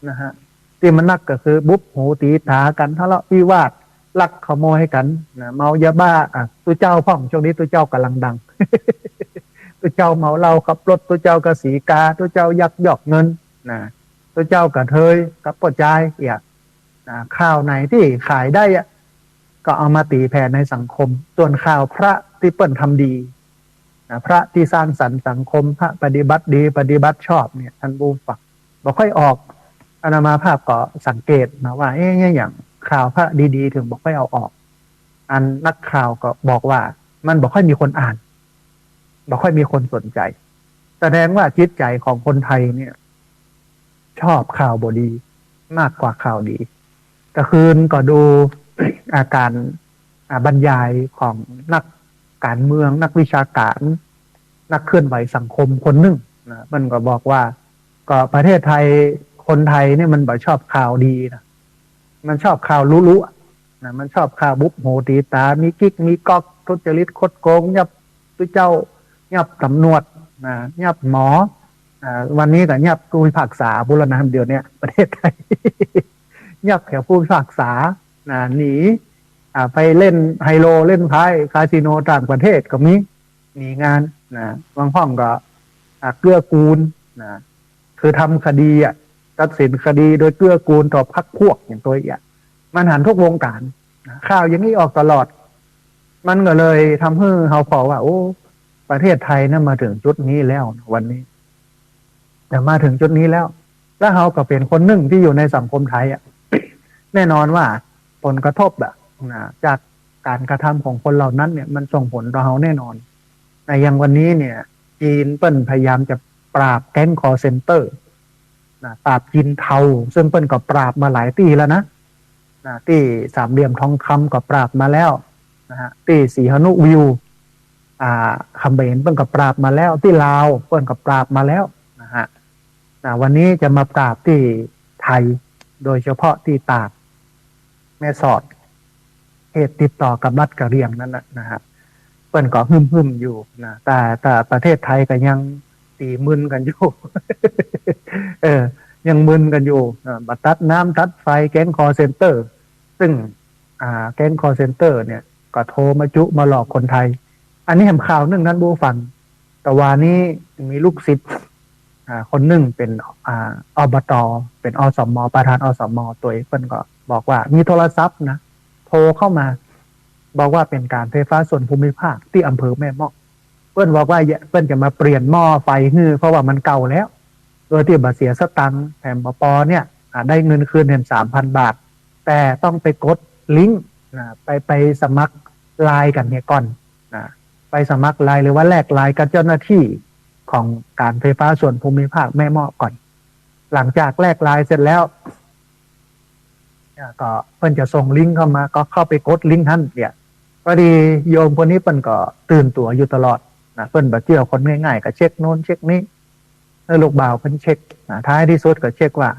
นะฮะที่มันนักก็คือบุบหูตีถากันทะเลาะวิวาทลักขโมยกันนะเมายาบ้าตัวเจ้าพ่องช่วงนี้ตัวเจ้ากำลังดัง ตัวเจ้าเมาเหล้าขับรถตัวเจ้ากระสีกาตัวเจ้ายักยอกเงินนะตัวเจ้ากระเทยกับปอจายข้าวไหนที่ขายได้ก็เอามาตีแผ่ในสังคมส่วนข่าวพระที่เปิ้นทำดีนะพระที่สร้างสรรค์สังคมพระปฏิบัติดีปฏิบัติชอบเนี่ยท่านผู้ฟังบ่ค่อยออกอานามาภาพก็สังเกตนะว่าอย่างข่าวพระดีๆถึงบ่ค่อยเอาออกอันนักข่าวก็บอกว่ามันบ่ค่อยมีคนอ่านบ่ค่อยมีคนสนใจแสดงว่าจิตใจของคนไทยเนี่ยชอบข่าวบดีมากกว่าข่าวดีกลางคืนก็ดู อาการบรรยายของนักการเมืองนักวิชาการนักเคลื่อนไหวสังคมคนหนึ่งนะมันก็บอกว่าก็ประเทศไทยคนไทยเนี่ยมันบ่ชอบข่าวดีนะมันชอบข่าวลุ้ๆนะมันชอบข่าวบุบโหตีตามีกิ๊กมีก๊อกทุจริตคดโกงยับตัวเจ้ายับตำรวจนะยับหมอวันนี้ก็ยับผู้พิพากษาบุรณะเดียวเนี่ยประเทศไทย ยับแค่ผู้พิพากษาหนีไปเล่นไฮโลเล่นไพ่คาสิโนต่างประเทศก็มีหนีงานบางห้องก็เกื้อกูลคือทำคดีตัดสินคดีโดยเกื้อกูลต่อพรรคพวกอย่างตัวมันหันทุกวงการข่าวอย่างนี้ออกตลอดมันก็เลยทำให้เขาพอว่าโอ้ประเทศไทยน่ะมาถึงจุดนี้แล้ววันนี้แต่มาถึงจุดนี้แล้วเขาก็เป็นคนหนึ่งที่อยู่ในสังคมไทยแน่นอนว่าผลกระทบจากการกระทำของคนเหล่านั้นเนี่ยมันส่งผลต่อเขาแน่นอนในอย่างวันนี้เนี่ยจีนเปิ้นพยายามจะปราบแก๊งคอลเซ็นเตอร์ปราบจีนเทาซึ่งเปิ้นก็ปราบมาหลายปีแล้วนะที่สามเหลี่ยมทองคำก็ปราบมาแล้วนะฮะที่สีหนุวิวคำเบนเปิ้นก็ปราบมาแล้วที่ลาวเปิ้นก็ปราบมาแล้วนะฮะวันนี้จะมาปราบที่ไทยโดยเฉพาะที่ตากแม่สอดเหตุติดต่อกับรัฐกะเหรี่ยงนั่นนะฮะเปิ้นก็หึมอยู่นะแต่ประเทศไทยก็ยังตีมึนกันอยู่ ยังมึนกันอยู่บัตัดน้ำตัดไฟแก๊งคอเซ็นเตอร์ซึ่งแก๊งคอเซ็นเตอร์เนี่ยก็โทรมาจุมาหลอกคนไทยอันนี้เห็นข่าวหนึ่งนั้นบูฟังแต่ว่านี้มีลูกศิษย์คนหนึ่งเป็นอบตเป็นอสมประธานอสมตัวเปิ้นก็บอกว่ามีโทรศัพท์นะโทรเข้ามาบอกว่าเป็นการไฟฟ้าส่วนภูมิภาคที่อำเภอแม่เมาะเปิ้นบอกว่าเปิ้นจะมาเปลี่ยนหม้อไฟเพราะว่ามันเก่าแล้วโดยที่บัเสียสตังค์แถมปอเนี่ยได้เงินคืนเห็น 3,000 บาทแต่ต้องไปกดลิงก์ไปสมัครไลน์กันเนี่ยก่อนไปสมัครไลน์หรือว่าแลกไลน์กับเจ้าหน้าที่ของการไฟฟ้าส่วนภูมิภาคแม่เมาะก่อนหลังจากแลกไลน์เสร็จแล้วก็เพิ่นจะส่งลิงก์เข้ามาก็เข้าไปกดลิงก์ท่านเนี่ยพอดีโยมคนนี้เพิ่นก็ตื่นตัวอยู่ตลอดเพิ่นบ่เกี่ยวคนง่ายๆก็เช็คโน้นเช็คนี้ลูกบ่าวเพิ่นเช็คท้ายที่สุดก็เช็คว่า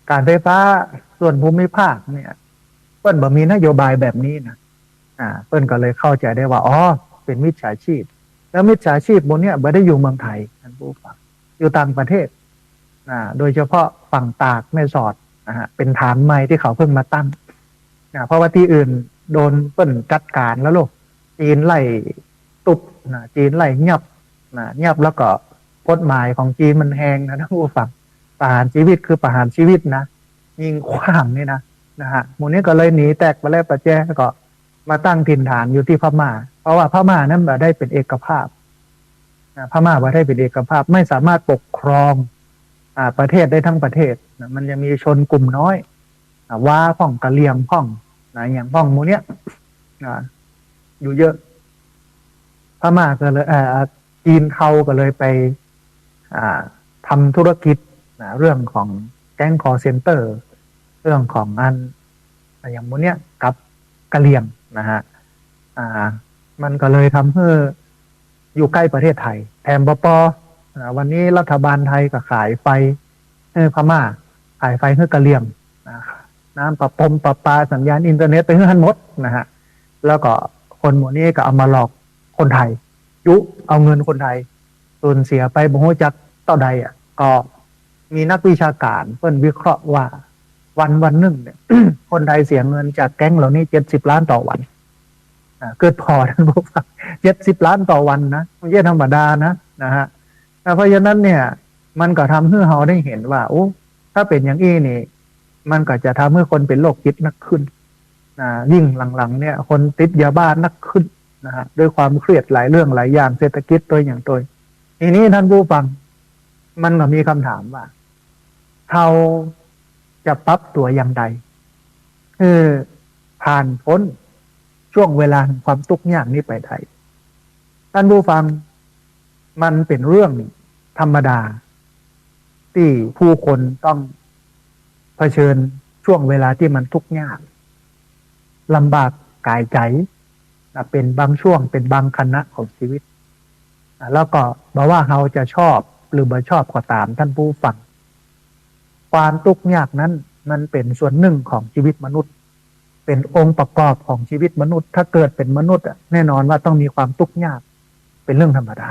การไฟฟ้าส่วนภูมิภาคเนี่ยเพิ่นบ่มีนโยบายแบบนี้นะเพิ่นก็เลยเข้าใจได้ว่าอ๋อเป็นมิจฉาชีพแล้วมิจฉาชีพบนเนี้ยไม่ได้อยู่เมืองไทยท่านผู้ฟังอยู่ต่างประเทศโดยเฉพาะฝั่งตากแม่สอด นะฮะเป็นฐานใหม่ที่เขาเพิ่งมาตั้งนะเพราะว่าที่อื่นโดนเปิ้นจัดการแล้วลูกจีนไล่ตุบนะจีนไล่เงียบนะเงียบแล้วก็กฎหมายของจีนมันแหงนะท่านผู้ฟังประหารชีวิตคือประหารชีวิตนะยิงขว้างนี่นะฮะหมู่นี้ก็เลยหนีแตกไปแล้วประแจก็มาตั้งถิ่นฐานอยู่ที่พม่าเพราะว่าพม่านั้นมาได้เป็นเอกภาพพม่ามาได้เป็นเอกภาพไม่สามารถปกครองประเทศได้ทั้งประเทศนะมันจะมีชนกลุ่มน้อยว่าพ่องกะเหรี่ยงพ่องนะอย่างพ่องหมู่เนี้ยอยู่เยอะพม่าก็เลยจีนเขาก็เลยไปทำธุรกิจนะเรื่องของแก๊งคอร์เซ็นเตอร์เรื่องของอย่างหมู่เนี้ยกับกะเหรี่ยงนะฮะมันก็เลยทำให้อยู่ใกล้ประเทศไทยแถมปอวันนี้รัฐบาลไทยก็ขายไฟให้พม่าขายไฟให้กะเหรี่ยงน้ำประปาสัญญาณอินเทอร์เน็ตไปให้ทันหมดนะฮะแล้วก็คนหมู่นี้ก็เอามาหลอกคนไทยเอาเงินคนไทยสูญเสียไปบ่ฮู้จักต่อใดก็มีนักวิชาการเพิ่นวิเคราะห์ว่าวันหนึ่งเนี่ย คนไทยเสียเงินจากแก๊งเหล่านี้70 ล้านต่อวันเกิดพอท่านผู้ฟัง70 ล้านต่อวันนะไม่ใช่ธรรมดานะฮะเพราะฉะนั้นเนี่ยมันก็ทำให้เราได้เห็นว่าโอ้ถ้าเป็นอย่างนี้นี่มันก็จะทำให้คนเป็นโรคจิตนักขึ้นยิ่งหลังๆเนี่ยคนติดยาบ้านักขึ้นนะฮะด้วยความเครียดหลายเรื่องหลายอย่างเศรษฐกิจตัวอย่างตัวทีนี้ท่านผู้ฟังมันก็มีคำถามว่าเราจะปรับตัวอย่างใดคือผ่านพ้นช่วงเวลาแห่งความทุกข์ยากนี้ไปได้ท่านผู้ฟังมันเป็นเรื่องธรรมดาที่ผู้คนต้องเผชิญช่วงเวลาที่มันทุกข์ยากลำบากกายใจเป็นบางช่วงเป็นบางขณะของชีวิตแล้วก็บอกว่าเราจะชอบหรือไม่ชอบก็ตามท่านผู้ฟังความทุกข์ยากนั้นมันเป็นส่วนหนึ่งของชีวิตมนุษย์เป็นองค์ประกอบของชีวิตมนุษย์ถ้าเกิดเป็นมนุษย์แน่นอนว่าต้องมีความทุกข์ยากเป็นเรื่องธรรมดา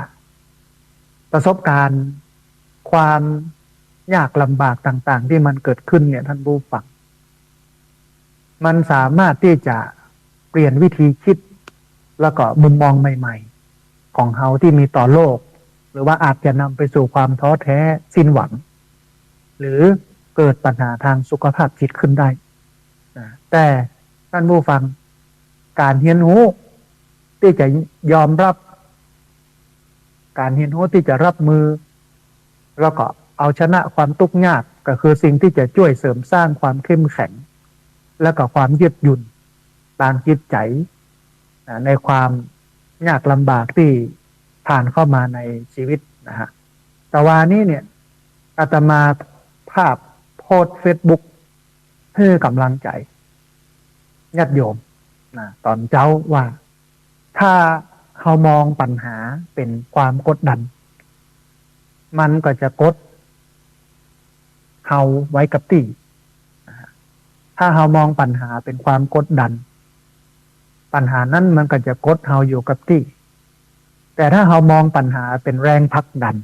ประสบการณ์ความยากลำบากต่างๆที่มันเกิดขึ้นเนี่ยท่านผู้ฟังมันสามารถที่จะเปลี่ยนวิธีคิดแล้วก็มุมมองใหม่ๆของเฮาที่มีต่อโลกหรือว่าอาจจะนำไปสู่ความท้อแท้สิ้นหวังหรือเกิดปัญหาทางสุขภาพจิตขึ้นได้แต่ท่านผู้ฟังการเรียนรู้ที่จะยอมรับการเรียนรู้ที่จะรับมือแล้วก็เอาชนะความทุกข์ยากก็คือสิ่งที่จะช่วยเสริมสร้างความเข้มแข็งและก็ความยืดหยุ่นทางจิตใจในความยากลำบากที่ผ่านเข้ามาในชีวิตนะฮะแต่ว่านี้เนี่ยอาตมาภาพโพสเฟซบุ๊กให้กำลังใจญาติโยมตอนเจ้าว่าถ้าเขามองปัญหาเป็นความกดดันมันก็จะกดเขาไว้กับที่ถ้าเขามองปัญหาเป็นความกดดันปัญหานั้นมันก็จะกดเขาอยู่กับที่แต่ถ้าเขามองปัญหาเป็นแรงผลักดัน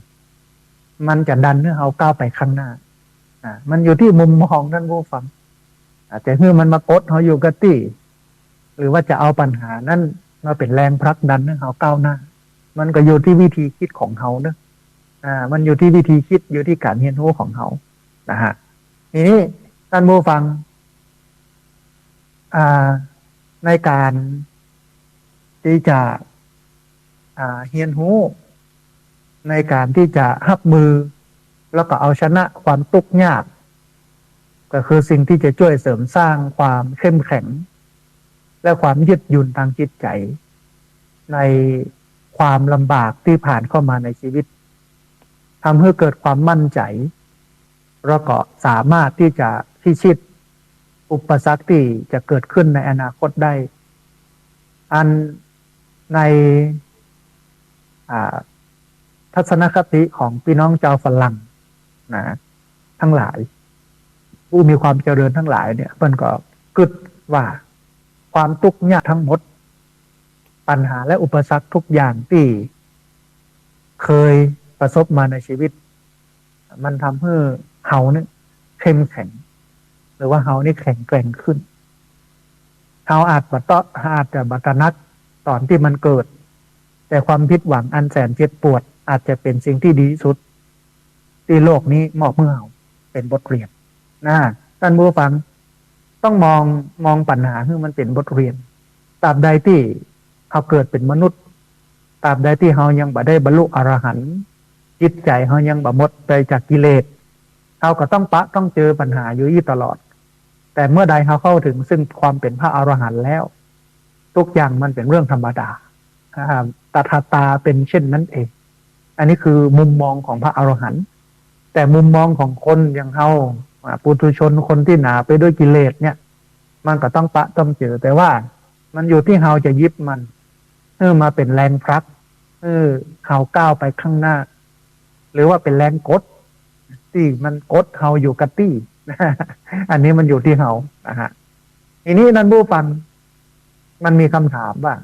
มันจะดันให้เขาก้าวไปข้างหน้ามันอยู่ที่มุมมองท่านผู้ฟังแต่เมื่อมันมากดเขาอยู่กับที่หรือว่าจะเอาปัญหานั้นมาเป็นแรงผลักดันให้เขาก้าวหน้ามันก็อยู่ที่วิธีคิดของเขาเนอะมันอยู่ที่วิธีคิดอยู่ที่การเรียนรู้ของเขานะฮะทีนี้ท่านผู้ฟังในการที่จะเรียนรู้ในการที่จะรับมือแล้วก็เอาชนะความทุกข์ยากก็คือสิ่งที่จะช่วยเสริมสร้างความเข้มแข็งและความยืดหยุ่นทางจิตใจในความลำบากที่ผ่านเข้ามาในชีวิตทำให้เกิดความมั่นใจแล้วก็สามารถที่จะพิชิตอุปสรรคที่จะเกิดขึ้นในอนาคตได้อันในทัศนคติของพี่น้องชาวฝรั่งทั้งหลายผู้มีความเจริญทั้งหลายเนี่ยมันก็กึศว่าความทุกข์ยากทั้งหมดปัญหาและอุปสรรคทุกอย่างที่เคยประสบมาในชีวิตมันทำให้เขาเนี่ยเข้มแข็ง หรือว่าเฮานี่แข็งแกร่งขึ้นเฮาอาจจะบัตรนักตอนที่มันเกิดแต่ความผิดหวังอันแสนเจ็บปวดอาจจะเป็นสิ่งที่ดีที่สุดที่โลกนี้มอบเมื่อเฮาเป็นบทเรียนนะท่านผู้ฟังต้องมองปัญหาให้มันเป็นบทเรียนตราบใดที่เขาเกิดเป็นมนุษย์ตราบใดที่เขายังบ่ได้บรรลุอรหันต์จิตใจเขายังบ่หมดไปจากกิเลสเขาก็ต้องเจอปัญหาอยู่ตลอดแต่เมื่อใดเขาเข้าถึงซึ่งความเป็นพระอรหันต์แล้วทุกอย่างมันเป็นเรื่องธรรมดาตถาตาเป็นเช่นนั้นเองอันนี้คือมุมมองของพระอรหันต์แต่มุมมองของคนอย่างเขาปุถุชนคนที่หนาไปด้วยกิเลสเนี่ยมันก็ต้องเจอแต่ว่ามันอยู่ที่เราจะยึดมันมาเป็นแรงพลักเขาก้าวไปข้างหน้าหรือว่าเป็นแรงกดที่มันกดเขาอยู่กับที่ อันนี้มันอยู่ที่เขานะฮะทีนี้นั่นผู้ฟังมันมีคำถามว่า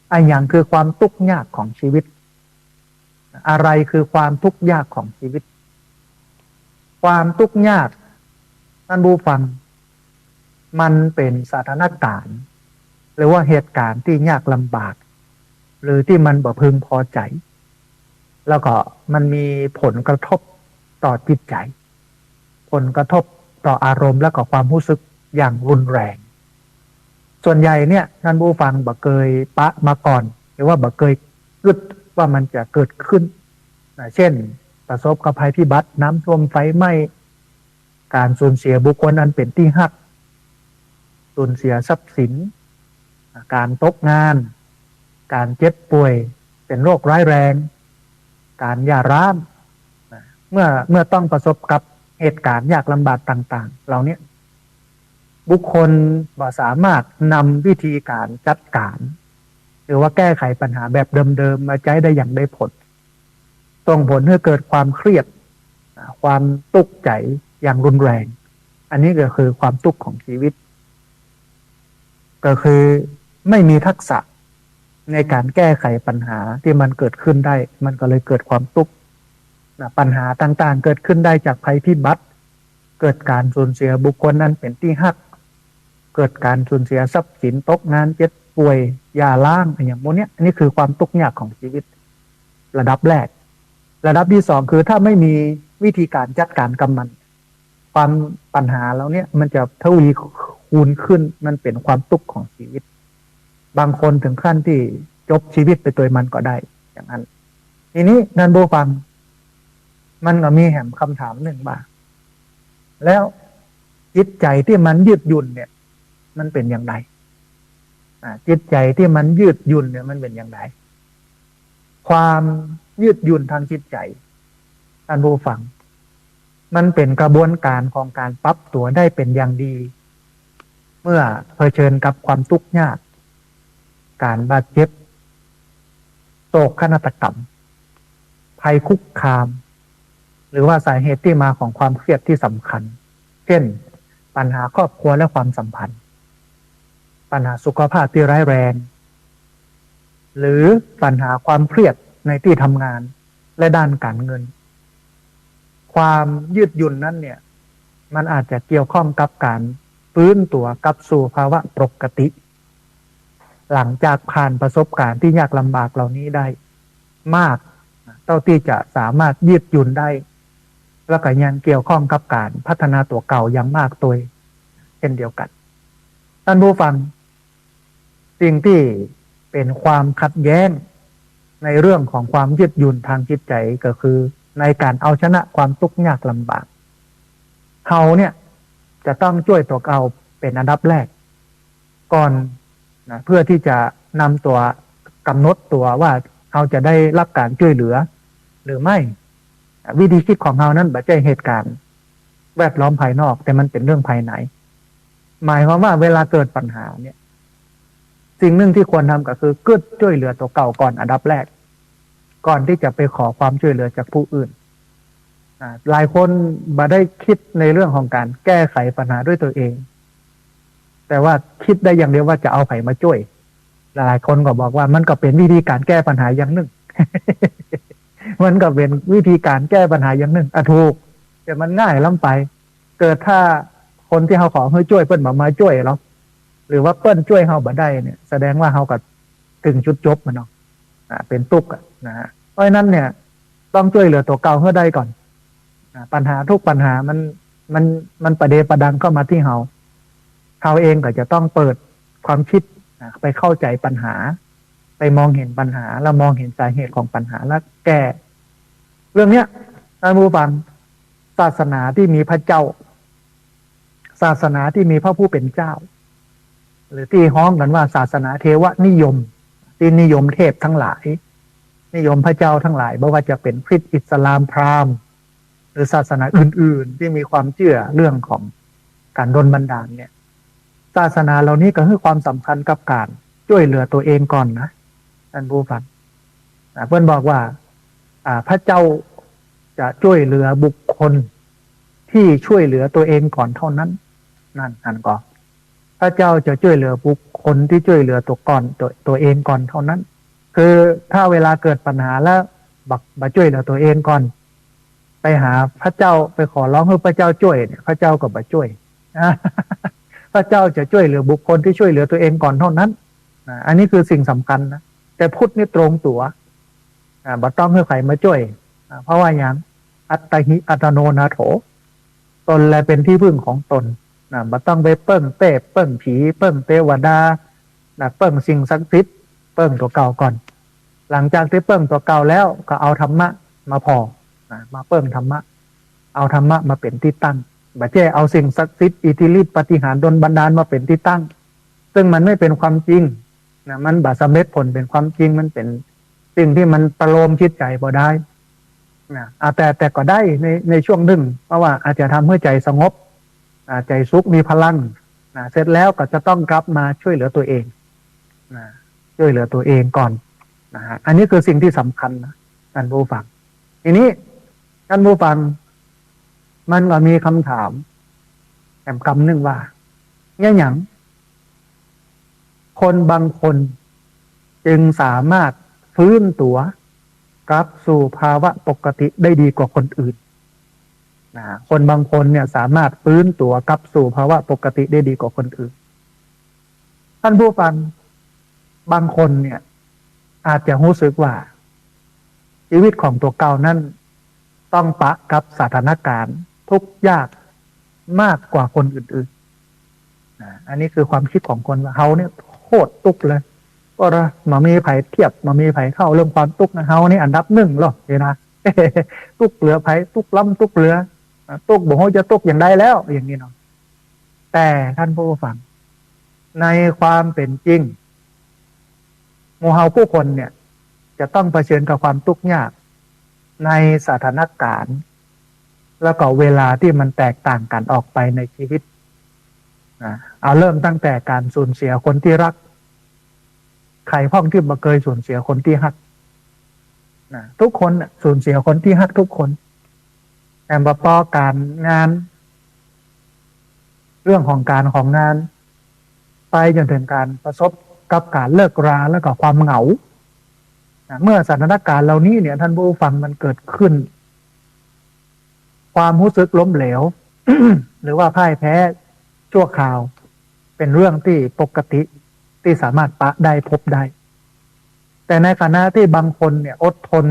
ไอ้อย่างคือความทุกข์ยากของชีวิตอะไรคือความทุกข์ยากของชีวิตความทุกข์ยากท่านผู้ฟังมันเป็นสถานการณ์หรือว่าเหตุการณ์ที่ยากลำบากหรือที่มันบ่พึงพอใจแล้วก็มันมีผลกระทบต่อจิตใจผลกระทบต่ออารมณ์และก็ความรู้สึกอย่างรุนแรงส่วนใหญ่เนี่ยท่านผู้ฟังบ่เคยปะมาก่อนหรือว่าบ่เคยคิดว่ามันจะเกิดขึ้นเช่นประสบกับภัยพิบัติน้ำท่วมไฟไหม้การสูญเสียบุคคลอันเป็นที่รักสูญเสียทรัพย์สินการตกงานการเจ็บป่วยเป็นโรคร้ายแรงการหย่าร้างเมื่อต้องประสบกับเหตุการณ์ยากลำบากต่างๆเหล่านี้บุคคลบ่สามารถนำวิธีการจัดการหรือว่าแก้ไขปัญหาแบบเดิมๆมาใช้ได้อย่างได้ผลส่งผลให้เกิดความเครียดความทุกข์ใจอย่างรุนแรงอันนี้ก็คือความทุกข์ของชีวิตก็คือไม่มีทักษะในการแก้ไขปัญหาที่มันเกิดขึ้นได้มันก็เลยเกิดความทุกข์ปัญหาต่างๆเกิดขึ้นได้จากภัยพิบัติเกิดการสูญเสียบุคคลนั้นเป็นที่รักเกิดการสูญเสียทรัพย์สินตกงานเจ็บป่วยยาล้างอย่างพวกนี้อันนี้คือความทุกข์ยากของชีวิตระดับแรกระดับที่สองคือถ้าไม่มีวิธีการจัดการกับมันความปัญหาแล้วเนี่ยมันจะทวีคูณขึ้นมันเป็นความทุกข์ของชีวิตบางคนถึงขั้นที่จบชีวิตไปตัวมันก็ได้อย่างนั้นทีนี้นันโบฟังมันก็มีแหมคำถามหนึ่งว่าแล้วจิตใจที่มันยืดหยุ่นเนี่ยมันเป็นอย่างไรจิตใจที่มันยืดหยุ่นเนี่ยมันเป็นอย่างไรความยืดหยุ่นทางจิตใจท่านผู้ฟังมันเป็นกระบวนการของการปรับตัวได้เป็นอย่างดีเมื่อเผชิญกับความทุกข์ยากการบาดเจ็บโศกนาฏกรรมภัยคุกคามหรือว่าสาเหตุที่มาของความเครียดที่สำคัญเช่นปัญหาครอบครัวและความสัมพันธ์ปัญหาสุขภาพที่ร้ายแรงหรือปัญหาความเครียดในที่ทำงานและด้านการเงินความยืดหยุ่นนั้นเนี่ยมันอาจจะเกี่ยวข้องกับการฟื้นตัวกลับสู่ภาวะปกติหลังจากผ่านประสบการณ์ที่ยากลำบากเหล่านี้ได้มากเท่าที่จะสามารถยืดหยุ่นได้แล้วก็ยังเกี่ยวข้องกับการพัฒนาตัวเก่าอย่างมากตัวเช่นเดียวกันท่านผู้ฟังสิ่งที่เป็นความขัดแย้งในเรื่องของความยืดหยุ่นทางจิตใจก็คือในการเอาชนะความทุกข์ยากลำบากเขาเนี่ยจะต้องช่วยตัวเก่าเป็นอันดับแรกก่อนนะเพื่อที่จะนำตัวกำหนดตัวว่าเขาจะได้รับการช่วยเหลือหรือไม่วิธีคิดของเขานั้นไม่ใช่เหตุการณ์แวดล้อมภายนอกแต่มันเป็นเรื่องภายในหมายความว่าเวลาเกิดปัญหาเนี่ยสิ่งหนึ่งที่ควรทำก็คือก็ช่วยเหลือตัวเก่าก่อนอันดับแรกก่อนที่จะไปขอความช่วยเหลือจากผู้อื่นหลายคนมาได้คิดในเรื่องของการแก้ไขปัญหาด้วยตัวเองแต่ว่าคิดได้อย่างเดียวว่าจะเอาไผ่มาช่วยหลายคนก็บอกว่ามันก็เป็นวิธีการแก้ปัญหาอย่างหนึ่ง มันก็เป็นวิธีการแก้ปัญหาอย่างหนึ่งถูกแต่มันง่ายล้ำไปเกิดถ้า คนที่เขาขอให้ช่วยเปิ้นมาช่วยเราหรือว่าเปิ้นช่วยเขาบ่ได้เนี่ยแสดงว่าเขาก็ถึงจุดจบมันเนาะเป็นตุกนะฮะเพราะฉะนั้นเนี่ยต้องช่วยเหลือตัวเก่าให้ได้ก่อนปัญหาทุกปัญหามันประเดประดังเข้ามาที่เขาเองก็จะต้องเปิดความคิดไปเข้าใจปัญหาไปมองเห็นปัญหาแล้วมองเห็นสาเหตุของปัญหาแล้วแก้เรื่องเนี้ยท่านผู้ฟังศาสนาที่มีพระเจ้าศาสนาที่มีพระผู้เป็นเจ้าหรือที่ฮ้องกันว่าศาสนาเทวนิยมที่นิยมเทพทั้งหลายนิยมพระเจ้าทั้งหลายไม่ว่าจะเป็นคริสต์อิสลามพราหมณ์หรือศาสนาอื่นๆที่มีความเชื่อเรื่องของการดลบันดาลเนี่ยศาสนาเหล่านี้ก็ให้ความสำคัญกับการช่วยเหลือตัวเองก่อนนะท่านผู้ฟังเพื่อนบอกว่าพระเจ้าจะช่วยเหลือบุคคลที่ช่วยเหลือตัวเองก่อนเท่านั้นนั่นก็พระเจ้าจะช่วยเหลือบุคคลที่ช่วยเหลือตัวเองก่อนเท่านั้นคือถ้าเวลาเกิดปัญหาแล้วบักช่วยเหลือตัวเองก่อนไปหาพระเจ้าไปขอร้องให้พระเจ้าช่วยเนี่ยพระเจ้าก็บ่ช่วยพระเจ้าจะช่วยเหลือบุคคลที่ช่วยเหลือตัวเองก่อนเท่านั้นอันนี้คือสิ่งสำคัญนะแต่พุทธนี่ตรงตัวบ่ต้องให้ใครมาช่วยเพราะว่าอย่างอัตหิอัตโนนาโถตนแลเป็นที่พึ่งของตนบ่ต้องไปเปิ้งเต้เปิ้งผีเปิ้งเทวดาเปิ้งสิ่งศักดิ์สิทธิ์เปิ้งตัวเก่าก่อนหลังจากที่เปิ้งตัวเก่าแล้วก็เอาธรรมะมาพอมาเปิ้งธรรมะเอาธรรมะมาเป็นที่ตั้งบ่ใช่เอาสิ่งศักดิ์สิทธิ์อิทธิฤทธิปาฏิหาริย์ดลบันดาลมาเป็นที่ตั้งซึ่งมันไม่เป็นความจริงมันบ่สำเร็จผลเป็นความจริงมันเป็นสิ่งที่มันประโลมจิตใจบ่ได้แต่ก็ได้ในช่วงหนึ่งเพราะว่าอาจจะทำให้ใจสงบใจสุขมีพลังเสร็จแล้วก็จะต้องกลับมาช่วยเหลือตัวเองช่วยเหลือตัวเองก่อนอันนี้คือสิ่งที่สำคัญนะท่านผู้ฟังทีนี้ท่านผู้ฟังมันก็มีคำถามแอมคำหนึ่งว่าเนี่ยอย่างคนบางคนจึงสามารถฟื้นตัวกลับสู่ภาวะปกติได้ดีกว่าคนอื่นคนบางคนเนี่ยสามารถฟื้นตัวกลับสู่ภาวะปกติได้ดีกว่าคนอื่นท่านผู้ฟังบางคนเนี่ยอาจจะรู้สึกว่าชีวิตของตัวเก่านั้นต้องปะกับสถานการณ์ทุกข์ยากมากกว่าคนอื่นๆอันนี้คือความคิดของคนว่าเฮาเนี่ยโคตรทุกข์เลยก็มามีไผเทียบมามีไผเข้าเรื่องความทุกข์นะเฮานี่อันดับหนึ่งหรอเห็นนะทุกข์เหลือไผทุกข์ล้ำทุกข์เหลือทุกข์บอกว่าจะทุกข์อย่างใดแล้วอย่างนี้เนาะแต่ท่านผู้ฟังในความเป็นจริงหมู่เฮาผู้คนเนี่ยจะต้องเผชิญกับความทุกข์ยากในสถานการณ์แล้วก็เวลาที่มันแตกต่างกันออกไปในชีวิตเอาเริ่มตั้งแต่การสูญเสียคนที่รักใครพ้องที่มาเคยสูญเสียคนที่ฮักทุกคนสูญเสียคนที่ฮักทุกคนแต่พอการงานเรื่องของงานไปจนถึงการประสบกับการเลิกราแล้วก็ความเหงาเมื่อสถานการณ์เหล่านี้เนี่ยท่านผู้ฟังมันเกิดขึ้นความรู้สึกล้มเหลว หรือว่าพ่ายแพ้ชั่วคราวเป็นเรื่องที่ปกติที่สามารถปะได้พบได้แต่ในขณะที่บางคนเนี่ยอดทน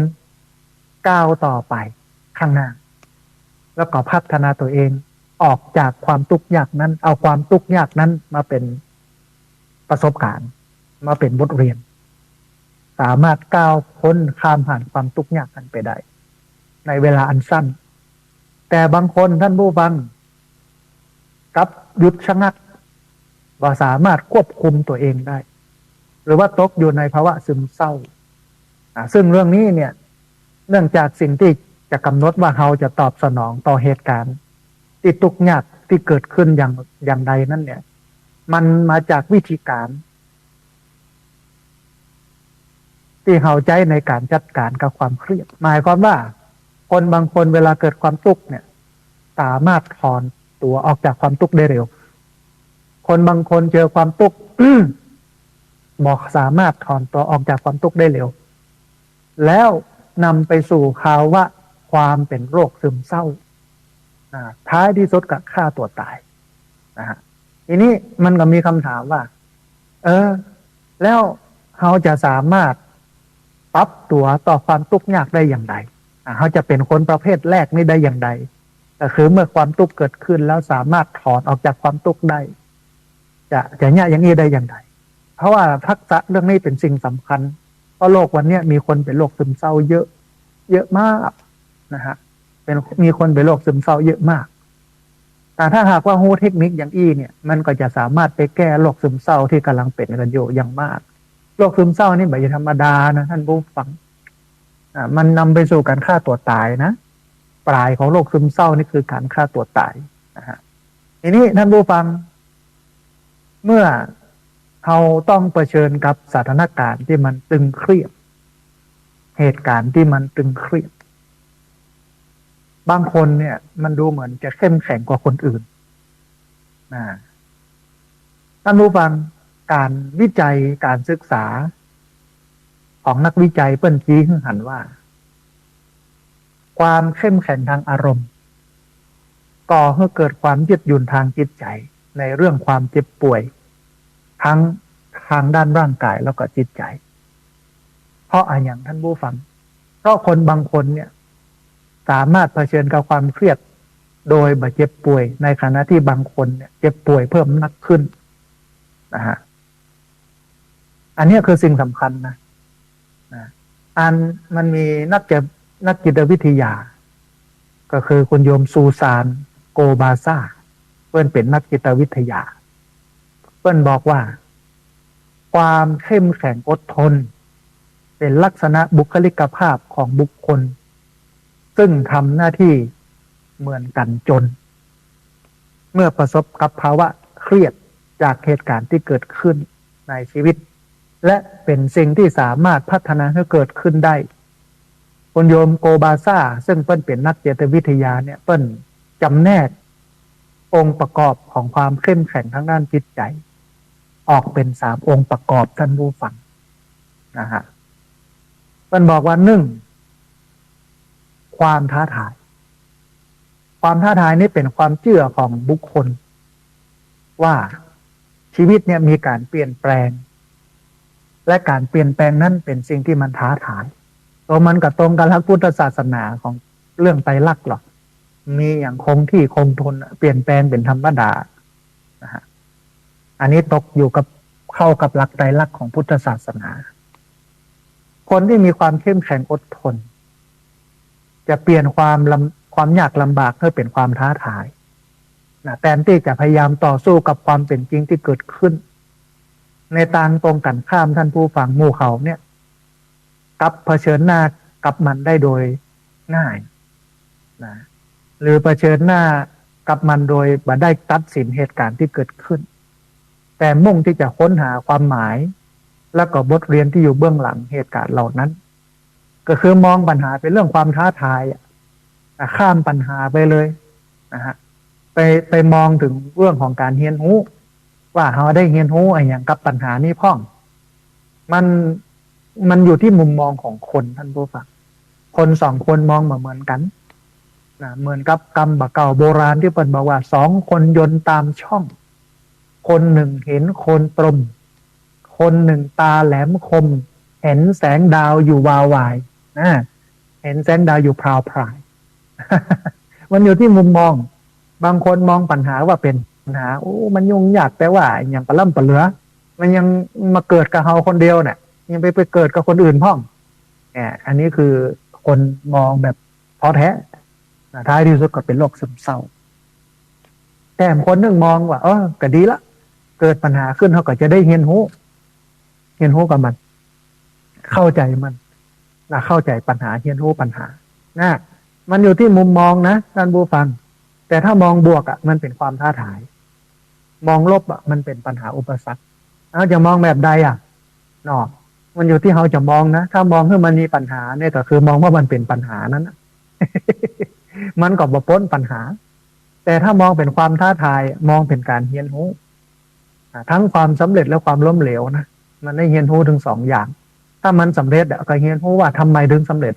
ก้าวต่อไปข้างหน้าแล้วก็พัฒนาตัวเองออกจากความทุกข์ยากนั้นเอาความทุกข์ยากนั้นมาเป็นประสบการณ์มาเป็นบทเรียนสามารถก้าวพ้นข้ามผ่านความทุกข์ยากนั้นไปได้ในเวลาอันสั้นแต่บางคนท่านผู้ฟังกับหยุดชะงักว่าสามารถควบคุมตัวเองได้หรือว่าตกอยู่ในภาวะซึมเศร้าซึ่งเรื่องนี้เนี่ยเนื่องจากสิ่งที่จะกำหนดว่าเราจะตอบสนองต่อเหตุการณ์ที่ทุกข์ยากที่เกิดขึ้นอย่างใดนั้นเนี่ยมันมาจากวิธีการที่เราใช้ในการจัดการกับความเครียดหมายความว่าคนบางคนเวลาเกิดความทุกข์เนี่ยสามารถถอนตัวออกจากความทุกข์ได้เร็วคนบางคนเจอความทุกข์ บอกสามารถถอนตัวออกจากความทุกข์ได้เร็วแล้วนำไปสู่ภาวะความเป็นโรคซึมเศร้าท้ายที่สุดก็ฆ่าตัวตาย นะฮะทีนี้มันก็มีคำถามว่า แล้วเขาจะสามารถปรับตัวต่อความทุกข์ยากได้อย่างไรเขาจะเป็นคนประเภทแรกนี่ได้อย่างไรก็คือเมื่อความทุกข์เกิดขึ้นแล้วสามารถถอนออกจากความทุกข์ได้จะเนี่ยอย่างนี้ได้อย่างไรเพราะว่าทักษะเรื่องนี้เป็นสิ่งสำคัญเพราะโลกวันนี้มีคนเป็นโรคซึมเศร้าเยอะเยอะมากนะฮะมีคนเป็นโรคซึมเศร้าเยอะมากแต่ถ้าหากว่าฮู้เทคนิคอย่างอี้เนี่ยมันก็จะสามารถไปแก้โรคซึมเศร้าที่กำลังเป็นกันอยู่อย่างมากโรคซึมเศร้านี่ไม่ใช่ธรรมดานะท่านผู้ฟังมันนำไปสู่การฆ่าตัวตายนะปลายของโรคซึมเศร้านี่คือการฆ่าตัวตายนะฮะทีนี้ท่านผู้ฟังเมื่อเราต้องเผชิญกับสถานการณ์ที่มันตึงเครียดเหตุการณ์ที่มันตึงเครียดบางคนเนี่ยมันดูเหมือนจะเข้มแข็งกว่าคนอื่นนะท่านผู้ฟังการวิจัยการศึกษาของนักวิจัยเปิ้นชี้ให้เห็นว่าความเข้มแข็งทางอารมณ์ก่อให้เกิดความยืดหยุ่นทางจิตใจในเรื่องความเจ็บป่วยทั้งทางด้านร่างกายแล้วก็จิตใจเพราะอย่างท่านผู้ฟังเพราะคนบางคนเนี่ยสามารถเผชิญกับความเครียดโดยบาดเจ็บป่วยในขณะที่บางคนเนี่ยเจ็บป่วยเพิ่มหนักขึ้นนะฮะอันนี้คือสิ่งสำคัญนะมันมีนักจิตวิทยาก็คือคุณโยมซูซานโกบาซาเปิ้นเป็นนักจิตวิทยาเปิ้นบอกว่าความเข้มแข็งอดทนเป็นลักษณะบุคลิกภาพของบุคคลซึ่งทำหน้าที่เหมือนกันจนเมื่อประสบกับภาวะเครียดจากเหตุการณ์ที่เกิดขึ้นในชีวิตและเป็นสิ่งที่สามารถพัฒนาให้เกิดขึ้นได้คุณโยมโกบาซาซึ่งเปิ้นเป็นนักจิตวิทยาเนี่ยเปิ้นจำแนกองค์ประกอบของความเข้มแข็งทางด้านจิตใจออกเป็น3องค์ประกอบท่านผู้ฟังนะฮะเปิ้นบอกว่า1ความท้าทายความท้าทายนี้เป็นความเชื่อของบุคคลว่าชีวิตเนี่ยมีการเปลี่ยนแปลงและการเปลี่ยนแปลงนั้นเป็นสิ่งที่มันท้าทายตัวมันกับตรงกับหลักพุทธศาสนาของเรื่องไตรลักษณ์หรอกมีอย่างคงที่คงทนเปลี่ยนแปลงเป็นธรรมดานะฮะอันนี้ตกอยู่กับเข้ากับหลักไตรลักษณ์ของพุทธศาสนาคนที่มีความเข้มแข็งอดทนจะเปลี่ยนความยากลำบากให้เป็นความท้าทายนะแทนที่จะพยายามต่อสู้กับความเป็นจริงที่เกิดขึ้นในทางตรงกันข้ามท่านผู้ฟังหมู่เขาเนี่ยกับเผชิญหน้ากับมันได้โดยง่ายนะหรือเผชิญหน้ากับมันโดยบ่ได้ตัดสินเหตุการณ์ที่เกิดขึ้นแต่มุ่งที่จะค้นหาความหมายและก็บทเรียนที่อยู่เบื้องหลังเหตุการณ์เหล่านั้นก็คือมองปัญหาเป็นเรื่องความท้าทายข้ามปัญหาไปเลยนะฮะไปมองถึงเรื่องของการเรียนรู้ว่าเราได้เรียนรู้อะไรอย่างกับปัญหานี้พ่องมันอยู่ที่มุมมองของคนท่านผู้ฟังคน2คนมองเหมือนกันนะเหมือนกับกรรมบะเก่าโบราณที่เปิ้นบอกว่า2คนยนต์ตามช่องคนหนึ่งเห็นโคนตรมคนหนึ่งตาแหลมคมเห็นแสงดาวอยู่วาววายนะเห็นแสงดาวอยู่พราวพราย มันอยู่ที่มุมมองบางคนมองปัญหาว่าเป็นปัญหาโอ้มันยุ่งยากแต่ว่าอย่างปลาล่ำปลาเหลือมันยังมาเกิดกับเราคนเดียวเนี่ยยังไปเกิดกับคนอื่นพ่องอันนี้คือคนมองแบบท้อแท้ท้ายที่สุดก็เป็นโรคซึมเศร้าแต่คนหนึ่งมองว่าก็ดีละเกิดปัญหาขึ้นเขาก็จะได้เรียนรู้กับมันเข้าใจมันเข้าใจปัญหาเรียนรู้ปัญหามันอยู่ที่มุมมองนะท่านผู้ฟังแต่ถ้ามองบวกมันเป็นความท้าทายมองลบมันเป็นปัญหาอุปสรรคเราจะมองแบบใดมันอยู่ที่เราจะมองนะถ้ามองให้มันมีปัญหาเนี่ยก็คือมองว่ามันเป็นปัญหานั้น มันก็บ่พ้นปัญหาแต่ถ้ามองเป็นความท้าทายมองเป็นการเรียนรู้ทั้งความสำเร็จและความล้มเหลวนะมันได้เรียนรู้ถึง2อย่างถ้ามันสำเร็จก็เรียนรู้ว่าทำไมถึงสำเร็จ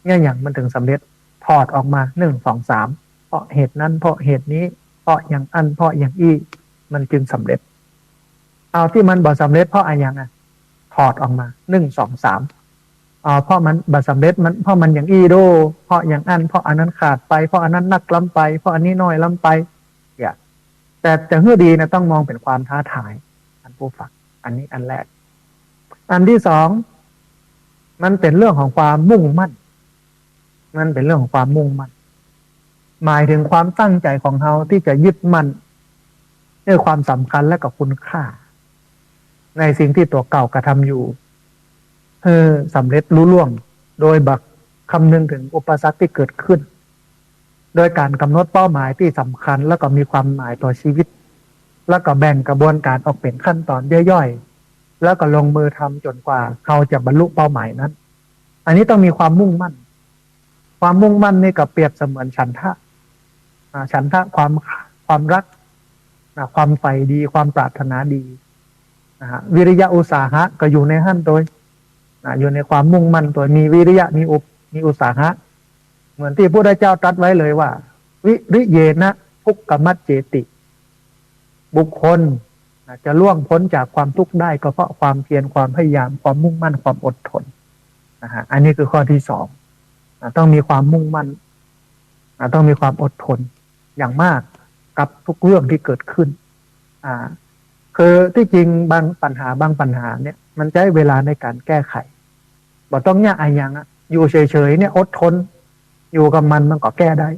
เนี่ยอย่างมันถึงสำเร็จถอดออกมา1 2 3เพราะเหตุนั้นเพราะเหตุนี้ เพราะอย่างอันเพราะอย่างอี้มันจึงสำเร็จเอาที่มันบ่สำเร็จเพราะอะไรอย่างถอดออกมา1 2 3เพราะมันบ่สำเร็จมันเพราะมันอย่างอี้โดเพราะอย่างอันเพราะอันนั้นขาดไปเพราะอันนั้นนักล้ำไปเพราะอันนี้น้อยล้ำไปอย่าแต่เพื่อดีนะต้องมองเป็นความท้าทายท่านผู้ฟังอันนี้อันแรกอันที่สองมันเป็นเรื่องของความมุ่งมั่นมันเป็นเรื่องของความมุ่งมั่นหมายถึงความตั้งใจของเราที่จะยึดมั่นในความสำคัญและกับคุณค่าในสิ่งที่ตัวเก่ากระทำอยู่สำเร็จลุล่วงโดยบักคำนึงถึงอุปสรรคที่เกิดขึ้นโดยการกำหนดเป้าหมายที่สำคัญแล้วก็มีความหมายต่อชีวิตแล้วก็แบ่งกระบวนการออกเป็นขั้นตอนย่อยๆแล้วก็ลงมือทำจนกว่าเขาจะบรรลุเป้าหมายนั้นอันนี้ต้องมีความมุ่งมั่นความมุ่งมั่นนี่ก็เปรียบเสมือนฉันทะความรักความใฝ่ดีความปรารถนาดีวิริยะอุตสาหะก็อยู่ในขั้นโดยอยู่ในความมุ่งมั่นตัวมีวิริยะมีอุตสาหะเหมือนที่พระพุทธเจ้าตรัสไว้เลยว่าวิริเยนะทุกขมัจเจติบุคคลจะล่วงพ้นจากความทุกข์ได้ก็เพราะความเพียรความพยายามความมุ่งมั่นความอดทนอันนี้คือข้อที่สองต้องมีความมุ่งมั่นต้องมีความอดทนอย่างมากกับทุกเรื่องที่เกิดขึ้นคือที่จริงบางปัญหาเนี่ยมันใช้เวลาในการแก้ไขบ่ต้องยากอะไรอย่างอยู่เฉยๆเนี่ยอดทนอยู่กับมันก็แก้ได้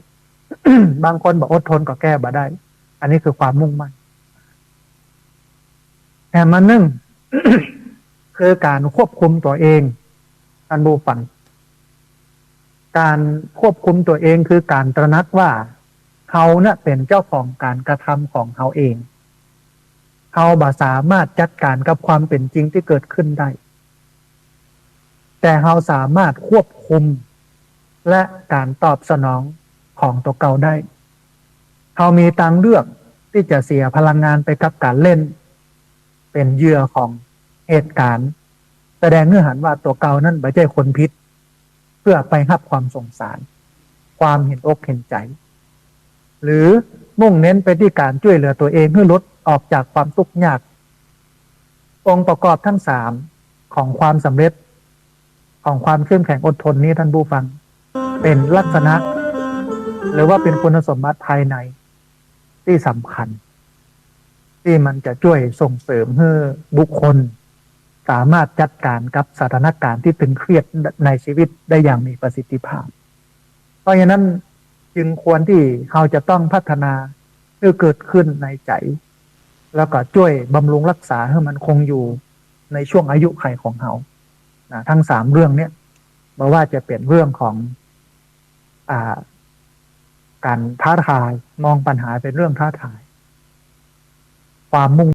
บางคนบอกอดทนก็แก้บ่ได้อันนี้คือความมุ่งมั่นแต่มันนึ่ง คือการควบคุมตัวเองท่านผู้ฟังการควบคุมตัวเองคือการตระหนักว่าเขาเนี่ยเป็นเจ้าของการกระทำของเขาเองเขาบ่สามารถจัดการกับความเป็นจริงที่เกิดขึ้นได้แต่เขาสามารถควบคุมและการตอบสนองของตัวเก่าได้เขามีทางเลือกที่จะเสียพลังงานไปกับการเล่นเป็นเหยื่อของเหตุการณ์แสดงเงื่อนหันว่าตัวเก่านั้นไม่ใช่คนพิษเพื่อไปรับความสงสารความเห็นอกเห็นใจหรือมุ่งเน้นไปที่การช่วยเหลือตัวเองให้ลดออกจากความทุกข์ยากองค์ประกอบทั้งสามของความสำเร็จของความเข้มแข็งอดทนนี้ท่านผู้ฟังเป็นลักษณะหรือว่าเป็นคุณสมบัติภายในที่สำคัญที่มันจะช่วยส่งเสริมให้บุคคลสามารถจัดการกับสถานการณ์ที่ตึงเครียดในชีวิตได้อย่างมีประสิทธิภาพเพราะฉะนั้นจึงควรที่เขาจะต้องพัฒนาให้เกิดขึ้นในใจแล้วก็ช่วยบำรุงรักษาให้มันคงอยู่ในช่วงอายุขัยของเขาทั้งสามเรื่องเนี้ยไม่ว่าจะเป็นเรื่องของการท้าทายมองปัญหาเป็นเรื่องท้าทายความมุ่ง